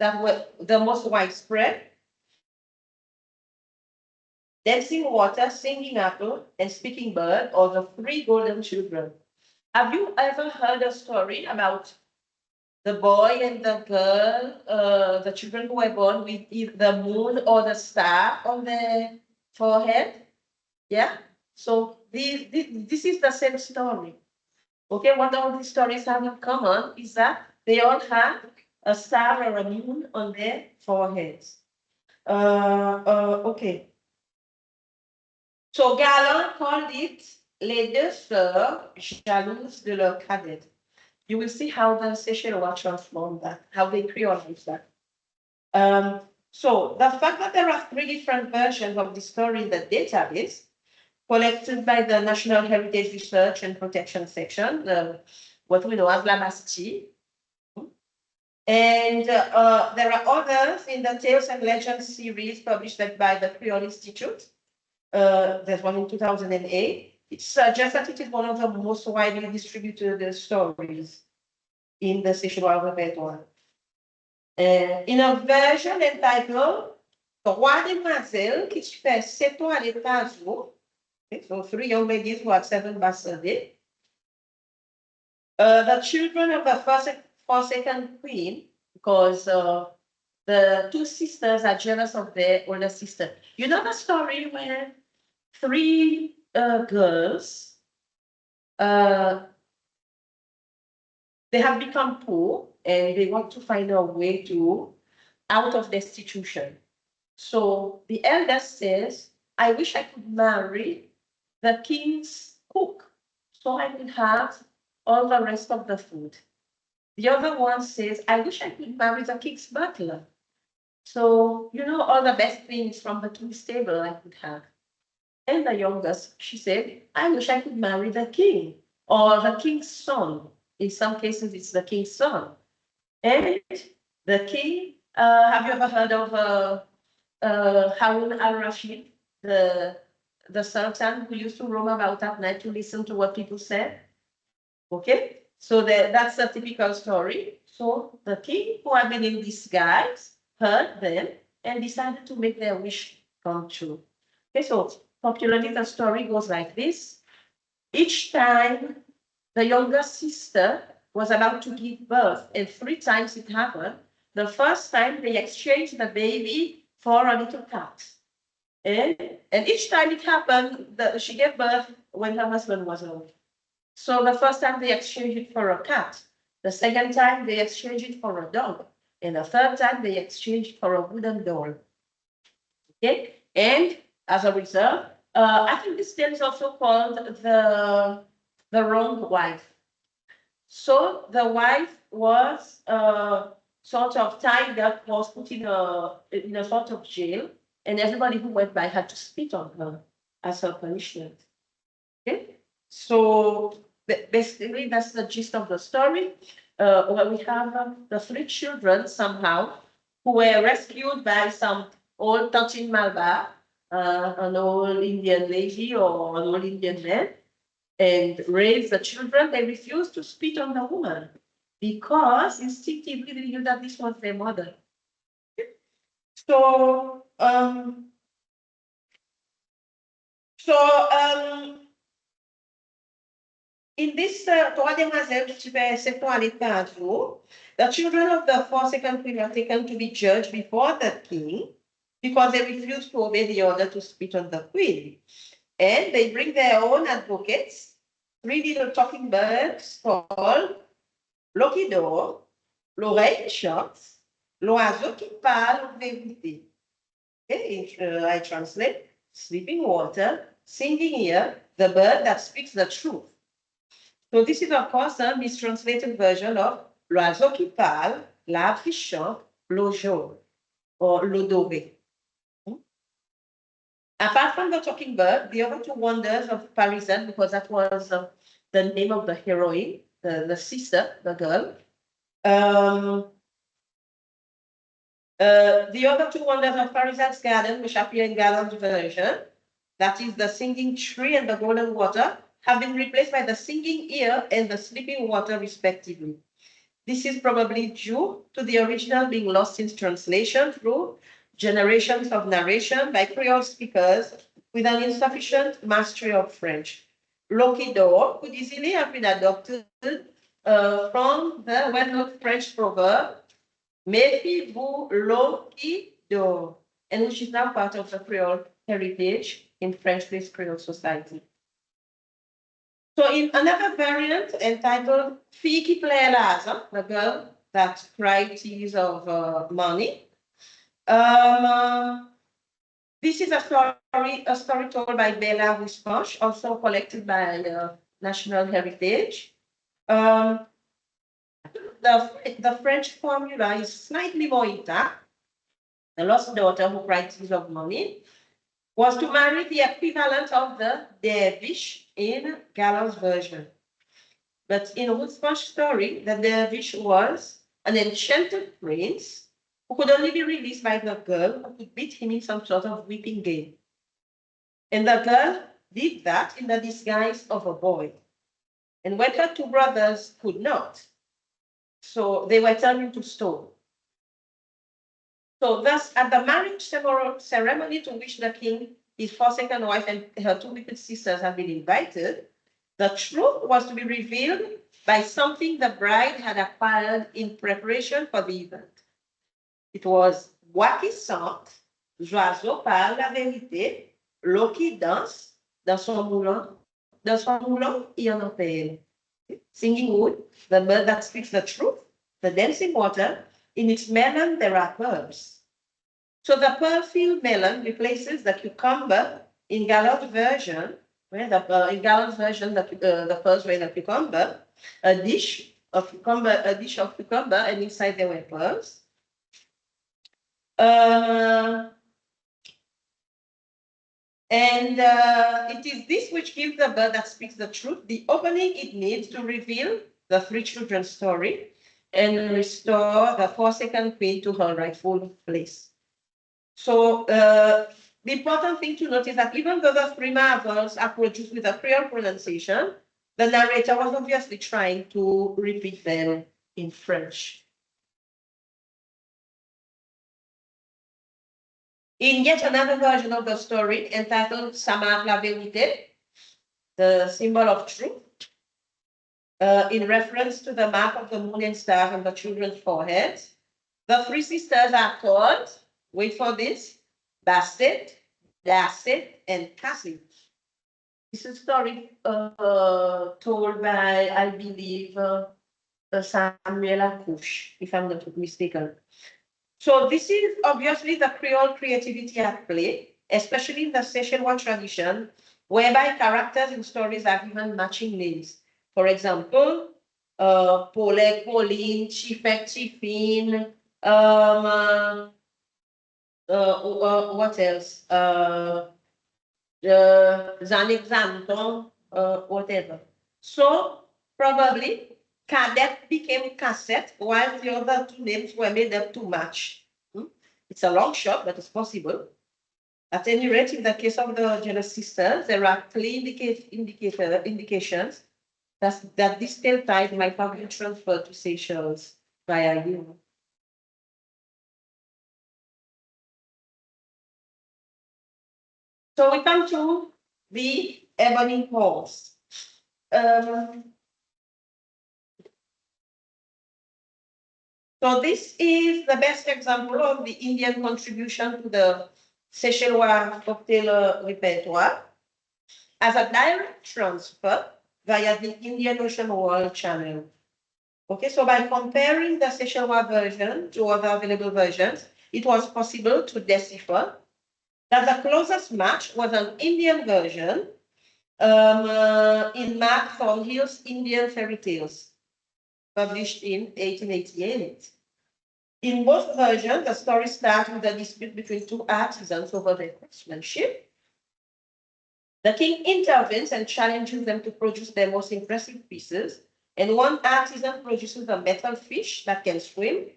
that were the most widespread. Dancing water, singing apple, and speaking bird, or the three golden children. Have you ever heard a story about the boy and the girl, the children who were born with either the moon or the star on their forehead? Yeah? So this is the same story. Okay, what all these stories have in common is that they all have a star or a moon on their foreheads. Okay. So Galland called it les deux sœurs jalouses de leur cadette. You will see how the Seychellois transform that, how they creolize that. So the fact that there are three different versions of the story in the database collected by the National Heritage Research and Protection Section, what we know as La Bastille. And there are others in the Tales and Legends series published by the Creole Institute. There's one in 2008. It suggests that it is one of the most widely distributed stories in the Seychellois repertoire. In a version entitled Trois Demoiselles qui fait 7 ans à l'état jour, so 3 young ladies who had 7 bastards, the children of the Forsaken Queen, because the 2 sisters are jealous of their older sister. You know the story where 3 girls, they have become poor and they want to find a way to out of destitution. So the eldest says, I wish I could marry the king's cook so I could have all the rest of the food. The other one says, I wish I could marry the king's butler. So, you know, all the best things from the king's table I could have. And the youngest, she said, I wish I could marry the king or the king's son. In some cases, it's the king's son. And the king, have you ever heard of Harun al-Rashid, the sultan who used to roam about at night to listen to what people said? Okay, so that's a typical story. So the king, who had been in disguise, heard them and decided to make their wish come true. Okay, so popularly the story goes like this. Each time the younger sister was about to give birth, and 3 times it happened, the first time they exchanged the baby for a little cat. And each time it happened, she gave birth when her husband was away. So the first time they exchanged it for a cat. The second time they exchanged it for a dog. And the third time they exchanged for a wooden doll. Okay, and as a result, I think this tale is also called the wrong wife. So the wife was sort of tied up, was put in a sort of jail, and everybody who went by had to spit on her as her punishment. Okay, so basically that's the gist of the story. Where we have the 3 children somehow who were rescued by some old touching Malba, an old Indian lady or an old Indian man, and raised the children. They refused to spit on the woman because instinctively they knew that this was their mother. So, in this Trois Demoiselles qui fait 7 ans à l'état jour, the children of the Forsaken Queen are taken to be judged before the king because they refused to obey the order to spit on the queen. And they bring their own advocates, 3 little talking birds called L'Oquidor, l'oreille qui chante, l'oiseau qui parle vérité. Okay, I translate, sleeping water, singing ear, the bird that speaks the truth. So this is, of course, a mistranslated version of l'oiseau qui parle, l'arbre qui chante, l'eau jaune, or l'eau dorée. Apart from the talking bird, the other 2 wonders of Parisette, because that was the name of the heroine, the sister, the girl. The other 2 wonders of Parisette's garden, which appear in Galland's version, that is the singing tree and the golden water, have been replaced by the singing ear and the sleeping water, respectively. This is probably due to the original being lost in translation through generations of narration by Creole speakers with an insufficient mastery of French. Loquido could easily have been adopted from the well-known French proverb, Méfiez-vous Loquido, and which is now part of the Creole heritage in French-based Creole society. So in another variant entitled Fille qui pleure, the girl that cried tears of money. This is a story told by Bella Ruspanche, also collected by National Heritage. The French formula is slightly more intact. The lost daughter who cried tears of money was to marry the equivalent of the dervish in Galland's version. But in Ruspanche's story, the dervish was an enchanted prince who could only be released by the girl who could beat him in some sort of whipping game. And the girl did that in the disguise of a boy. And when her two brothers could not, so they were turned into stone. So thus, at the marriage ceremony to which the king, his forsaken wife, and her two wicked sisters had been invited, the truth was to be revealed by something the bride had acquired in preparation for the event. It was bois qui chante, l'oiseau parle la vérité, l'eau qui danse, dans son moulin, il y en a peine. Singing wood, the bird that speaks the truth, the dancing water, in its melon there are pearls. So the pearl-filled melon replaces the cucumber in Galland's version, where in Galland's version the pearls were in a cucumber, a dish of cucumber, and inside there were pearls. It is this which gives the bird that speaks the truth the opening it needs to reveal the three children's story and restore the forsaken queen to her rightful place. So the important thing to note is that even though the three marvels are produced with a Creole pronunciation, the narrator was obviously trying to repeat them in French. In yet another version of the story entitled Ça marque la vérité, the symbol of truth, in reference to the mark of the moon and stars on the children's foreheads, the three sisters are called, wait for this, Basset, Dasset, and Cassie. This is a story told by, I believe, Samuel Accouche, if I'm not mistaken. So this is obviously the Creole creativity at play, especially in the Seychellois tradition, whereby characters in stories are given matching names. For example, Paulette, Pauline, Chifek, Chifine, what else? Zanik, Zanton, whatever. So probably Cadet became Cassette, while the other two names were made up to match. It's a long shot, but it's possible. At any rate, in the case of the Jenner sisters, there are clear indications that this tale type might have been transferred to Seychelles via you. So we come to the ebony horse. So this is the best example of the Indian contribution to the Seychellois folktale repertoire as a direct transfer via the Indian Ocean World Channel. Okay, so by comparing the Seychellois version to other available versions, it was possible to decipher that the closest match was an Indian version in Mark Thornhill's Indian Fairy Tales, published in 1888. In both versions, the story starts with a dispute between two artisans over their craftsmanship. The king intervenes and challenges them to produce their most impressive pieces, and one artisan produces a metal fish that can swim,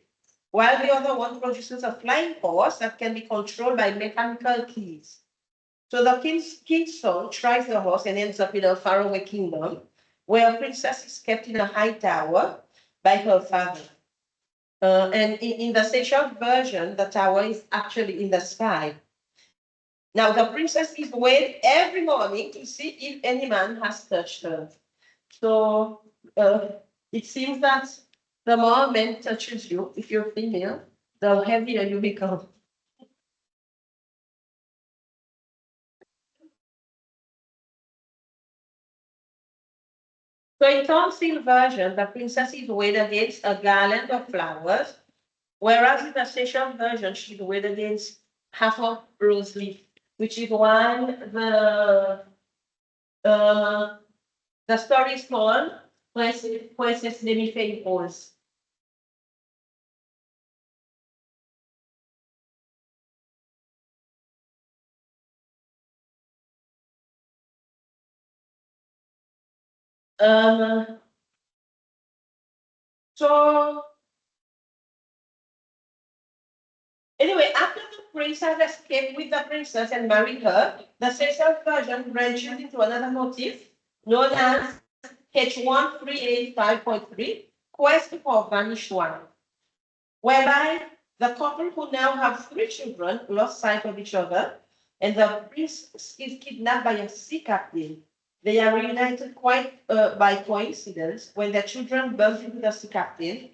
while the other one produces a flying horse that can be controlled by mechanical keys. So the king's son tries the horse and ends up in a faraway kingdom, where a princess is kept in a high tower, by her father. And in the Seychelles version, the tower is actually in the sky. Now, the princess is waiting every morning to see if any man has touched her. So it seems that the more men touches you, if you're female, the heavier you become. So in Tonsil version, the princess is weighed against a garland of flowers, whereas in the Seychelles version, she's weighed against half of rose leaf, which is why the story is called Pueses de mi Feipos. So anyway, after the princess escaped with the princess and married her, the Seychelles version branches into another motif known as H1385.3, Quest for Vanished One, whereby the couple who now have 3 children lost sight of each other, and the princess is kidnapped by a sea captain. They are reunited quite by coincidence when their children bump into the sea captain,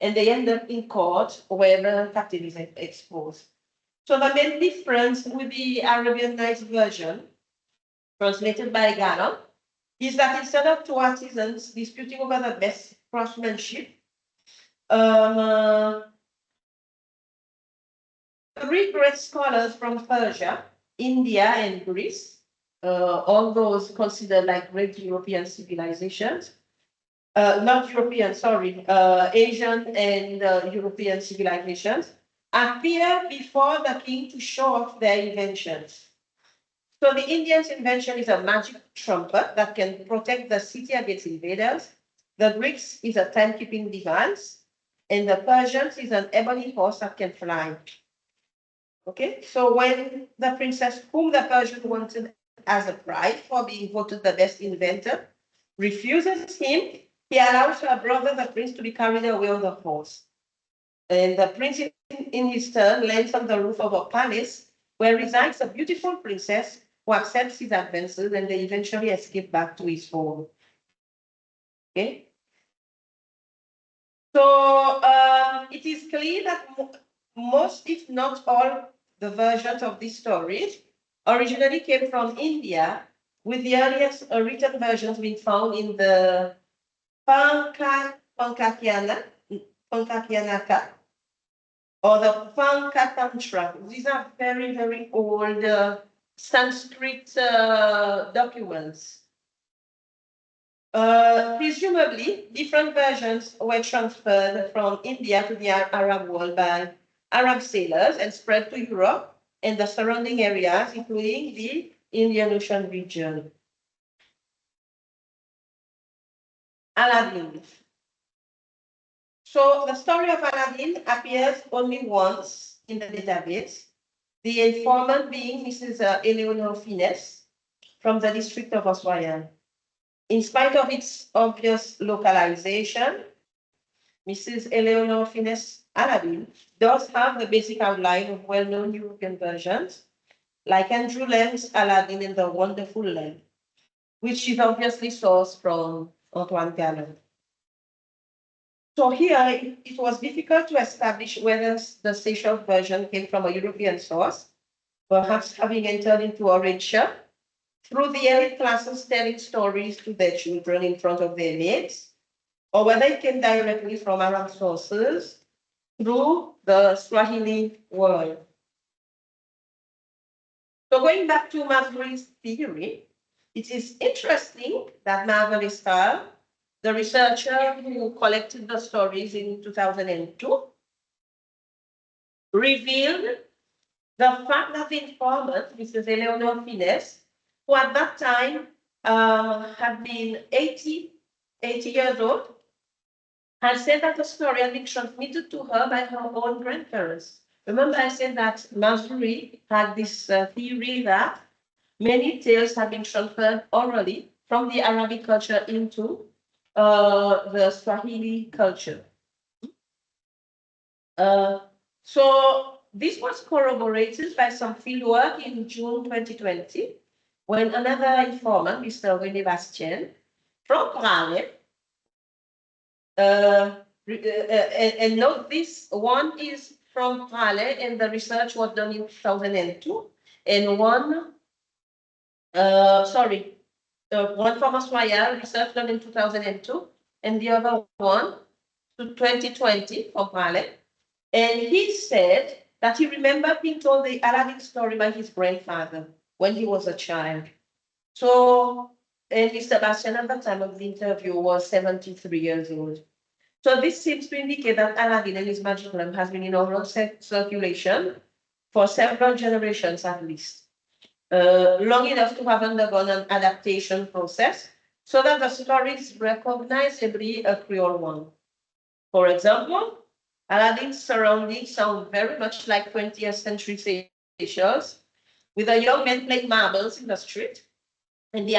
and they end up in court where the captain is exposed. So the main difference with the Arabian Nights version, translated by Gallo, is that instead of 2 artisans disputing over the best craftsmanship, 3 great scholars from Persia, India, and Greece, all those considered like great European civilizations, not European, sorry, Asian and European civilizations, appear before the king to show off their inventions. So the Indians' invention is a magic trumpet that can protect the city against invaders. The Greeks is a timekeeping device, and the Persians is an ebony horse that can fly. Okay, so when the princess, whom the Persian wanted as a bride for being voted the best inventor, refuses him, he allows her brother, the prince, to be carried away on the horse. And the prince, in his turn, lands on the roof of a palace where resides a beautiful princess who accepts his advances, and they eventually escape back to his home. Okay. So it is clear that most, if not all, the versions of these stories originally came from India, with the earliest written versions being found in the Pankakyanaka or the Pankatantra. These are very, very old Sanskrit documents. Presumably, different versions were transferred from India to the Arab world by Arab sailors and spread to Europe and the surrounding areas, including the Indian Ocean region. Aladdin. So the story of Aladdin appears only once in the database, the informant being Mrs. Eleanor Finesse from the district of Oswaya. In spite of its obvious localization, Mrs. Eleanor Finesse Aladdin does have the basic outline of well-known European versions, like Andrew Lamb's Aladdin and the Wonderful Lamp, which is obviously sourced from Antoine Galland. So here, it was difficult to establish whether the Seychelles version came from a European source, perhaps having entered into Orange through the elite classes telling stories to their children in front of their mates, or whether it came directly from Arab sources through the Swahili world. So going back to Marguerite's theory, it is interesting that Marguerite Stahl, the researcher who collected the stories in 2002, revealed the fact that the informant, Mrs. Eleanor Finesse, who at that time had been 80 years old, had said that the story had been transmitted to her by her own grandparents. Remember, I said that Marguerite had this theory that many tales had been transferred orally from the Arabic culture into the Swahili culture. So this was corroborated by some fieldwork in June 2020, when another informant, Mr. René Bastien, from Raleigh, and note this one is from Raleigh, and the research was done in 2002, and one from Australia, research done in 2002, and the other one to 2020 from Raleigh. And he said that he remembered being told the Aladdin story by his grandfather when he was a child. So, and Mr. Bastien at the time of the interview was 73 years old. So this seems to indicate that Aladdin and his magic lamp has been in oral circulation for several generations at least, long enough to have undergone an adaptation process so that the story is recognizably a Creole one. For example, Aladdin's surroundings sound very much like 20th century Seychelles, with a young man playing marbles in the street, and the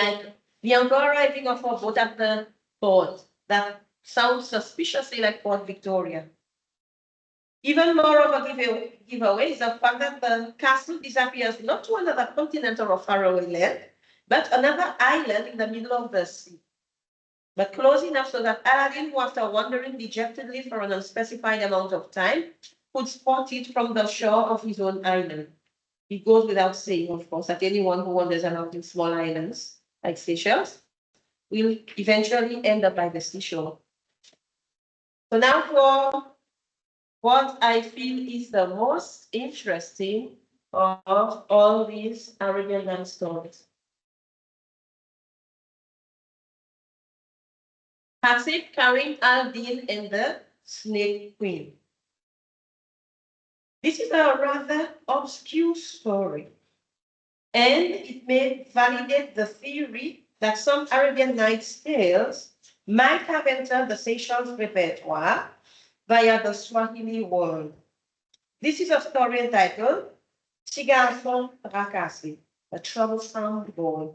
uncle arriving off a boat at the port that sounds suspiciously like Port Victoria. Even more of a giveaway is the fact that the castle disappears not to another continent or a faraway land, but another island in the middle of the sea, but close enough so that Aladdin, who after wandering dejectedly for an unspecified amount of time, could spot it from the shore of his own island. It goes without saying, of course, that anyone who wanders around in small islands like Seychelles will eventually end up by the seashore. So now for what I feel is the most interesting of all these Arabian Nights stories. Hasib carrying Al-Din and the Snake Queen. This is a rather obscure story, and it may validate the theory that some Arabian Nights tales might have entered the Seychelles repertoire via the Swahili world. This is a story entitled Sigarson Rakasi, a troublesome boy,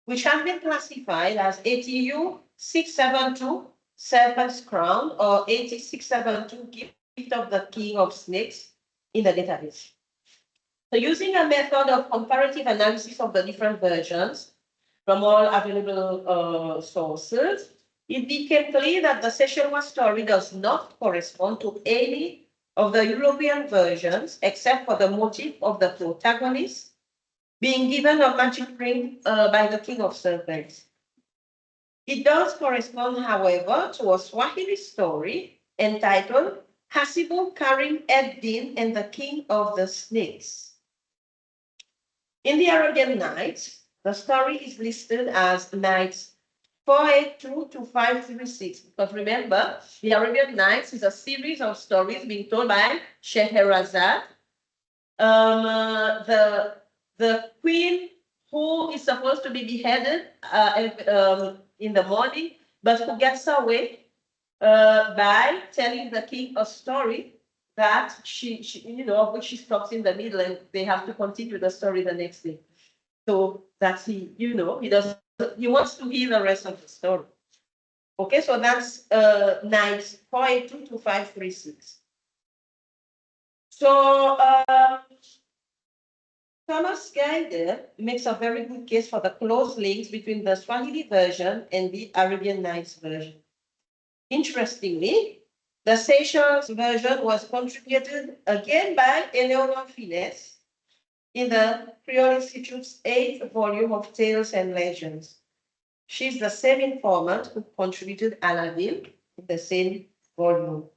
which has been classified as ATU 672 Serpent's Crown or 8672 Gift of the King of Snakes in the database. So using a method of comparative analysis of the different versions from all available sources, it became clear that the Seychellois story does not correspond to any of the European versions, except for the motif of the protagonist being given a magic ring by the King of Serpents. It does correspond, however, to a Swahili story entitled Hasibu carrying Ed-Din and the King of the Snakes. In the Arabian Nights, the story is listed as Nights 482 to 536, because remember, the Arabian Nights is a series of stories being told by Scheherazade. The queen who is supposed to be beheaded in the morning, but who gets away by telling the king a story that of which she stops in the middle, and they have to continue the story the next day. So that's he wants to hear the rest of the story. Okay, so that's Nights 482 to 536. So Thomas Geiger makes a very good case for the close links between the Swahili version and the Arabian Nights version. Interestingly, the Seychelles version was contributed again by Eleanor Finesse in the Creole Institute's 8th volume of Tales and Legends. She's the same informant who contributed Aladdin in the same volume.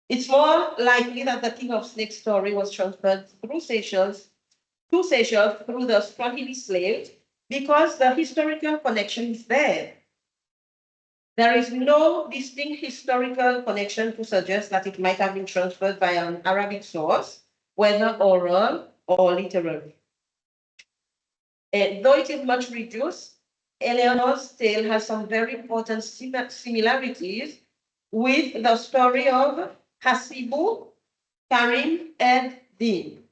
It's more likely that the King of Snakes story was transferred through Seychelles through the Swahili slaves, because the historical connection is there. There is no distinct historical connection to suggest that it might have been transferred by an Arabic source, whether oral or literary. Though it is much reduced, Eleanor's tale has some very important similarities with the story of Hasibu carrying Ed-Din.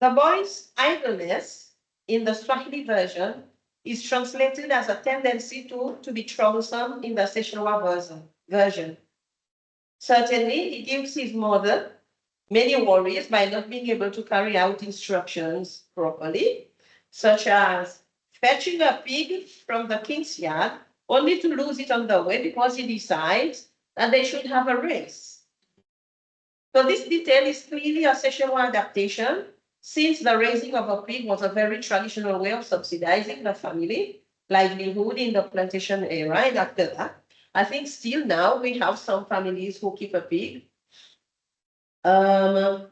The boy's idleness in the Swahili version is translated as a tendency to be troublesome in the Seychellois version. Certainly, he gives his mother many worries by not being able to carry out instructions properly, such as fetching a pig from the king's yard only to lose it on the way because he decides that they should have a race. So this detail is clearly a Seychellois adaptation, since the raising of a pig was a very traditional way of subsidizing the family livelihood in the plantation era. And after that, I think still now we have some families who keep a pig. The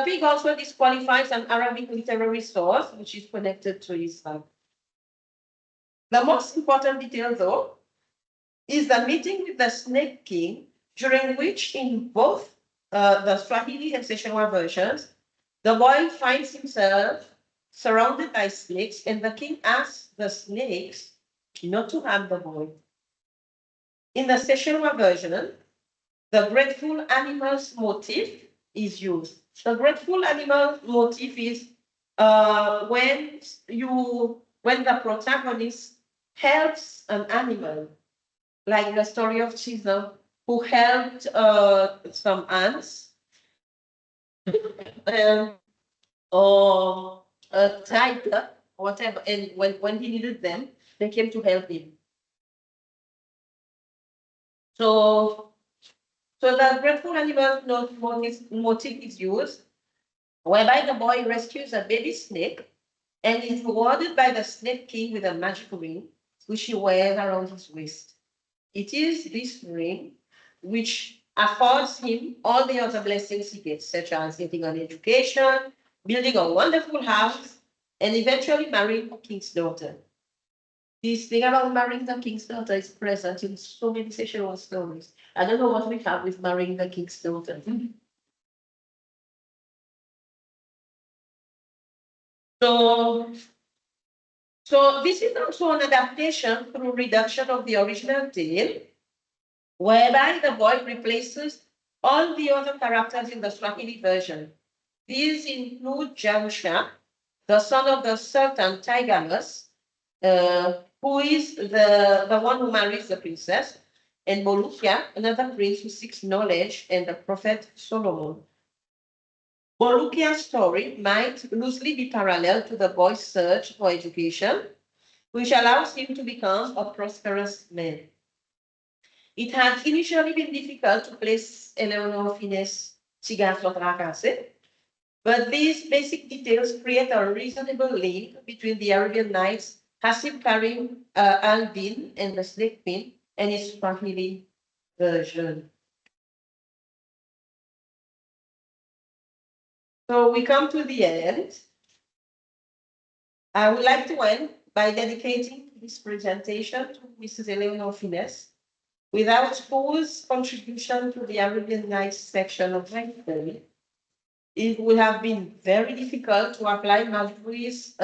pig also disqualifies an Arabic literary source, which is connected to Islam. The most important detail, though, is the meeting with the Snake King, during which in both the Swahili and Seychellois versions, the boy finds himself surrounded by snakes, and the king asks the snakes not to harm the boy. In the Seychellois version, the grateful animals motif is used. The grateful animal motif is when the protagonist helps an animal, like the story of Chisholm, who helped some ants, or a tiger, whatever, and when he needed them, they came to help him. So the grateful animal motif is used, whereby the boy rescues a baby snake and is rewarded by the Snake King with a magic ring, which he wears around his waist. It is this ring which affords him all the other blessings he gets, such as getting an education, building a wonderful house, and eventually marrying the king's daughter. This thing about marrying the king's daughter is present in so many Seychellois stories. I don't know what we have with marrying the king's daughter. So this is also an adaptation through reduction of the original tale, whereby the boy replaces all the other characters in the Swahili version. These include Janusha, the son of the Sultan Tigamus, who is the one who marries the princess, and Bolukia, another prince who seeks knowledge, and the prophet Solomon. Bolukia's story might loosely be parallel to the boy's search for education, which allows him to become a prosperous man. It had initially been difficult to place Eleanor Finesse Tigaslotrakase, but these basic details create a reasonable link between the Arabian Nights, Hasib Karim al-Din, and the Snake Pin, and its Swahili version. So we come to the end. I would like to end by dedicating this presentation to Mrs. Eleanor Finesse, without whose contribution to the Arabian Nights section of my study, it would have been very difficult to apply Malbui's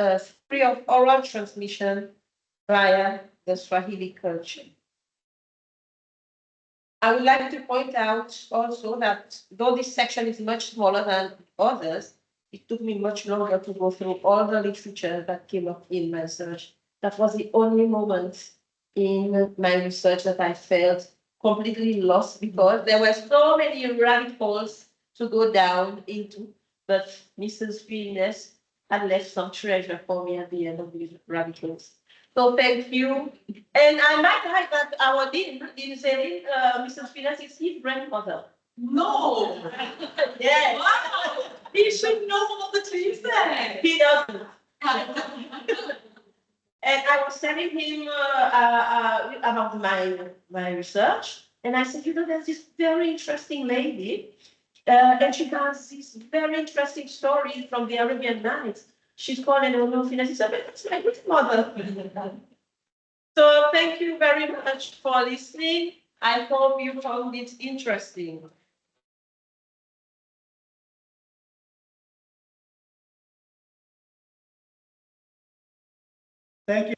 theory of oral transmission via the Swahili culture. I would like to point out also that though this section is much smaller than others, it took me much longer to go through all the literature that came up in my research. That was the only moment in my research that I felt completely lost, because there were so many rabbit holes to go down into, but Mrs. Finesse had left some treasure for me at the end of these rabbit holes. So thank you. And I might add that our Dean Zelin, Mrs. Finesse, is his grandmother. No! Yes. Wow! He should know all the things there. He doesn't. And I was telling him about my research, and I said, you know, there's this very interesting lady, and she has this very interesting story from the Arabian Nights. She's called Eleanor Finesse. He said, that's my grandmother. So thank you very much for listening. I hope you found it interesting. Thank you.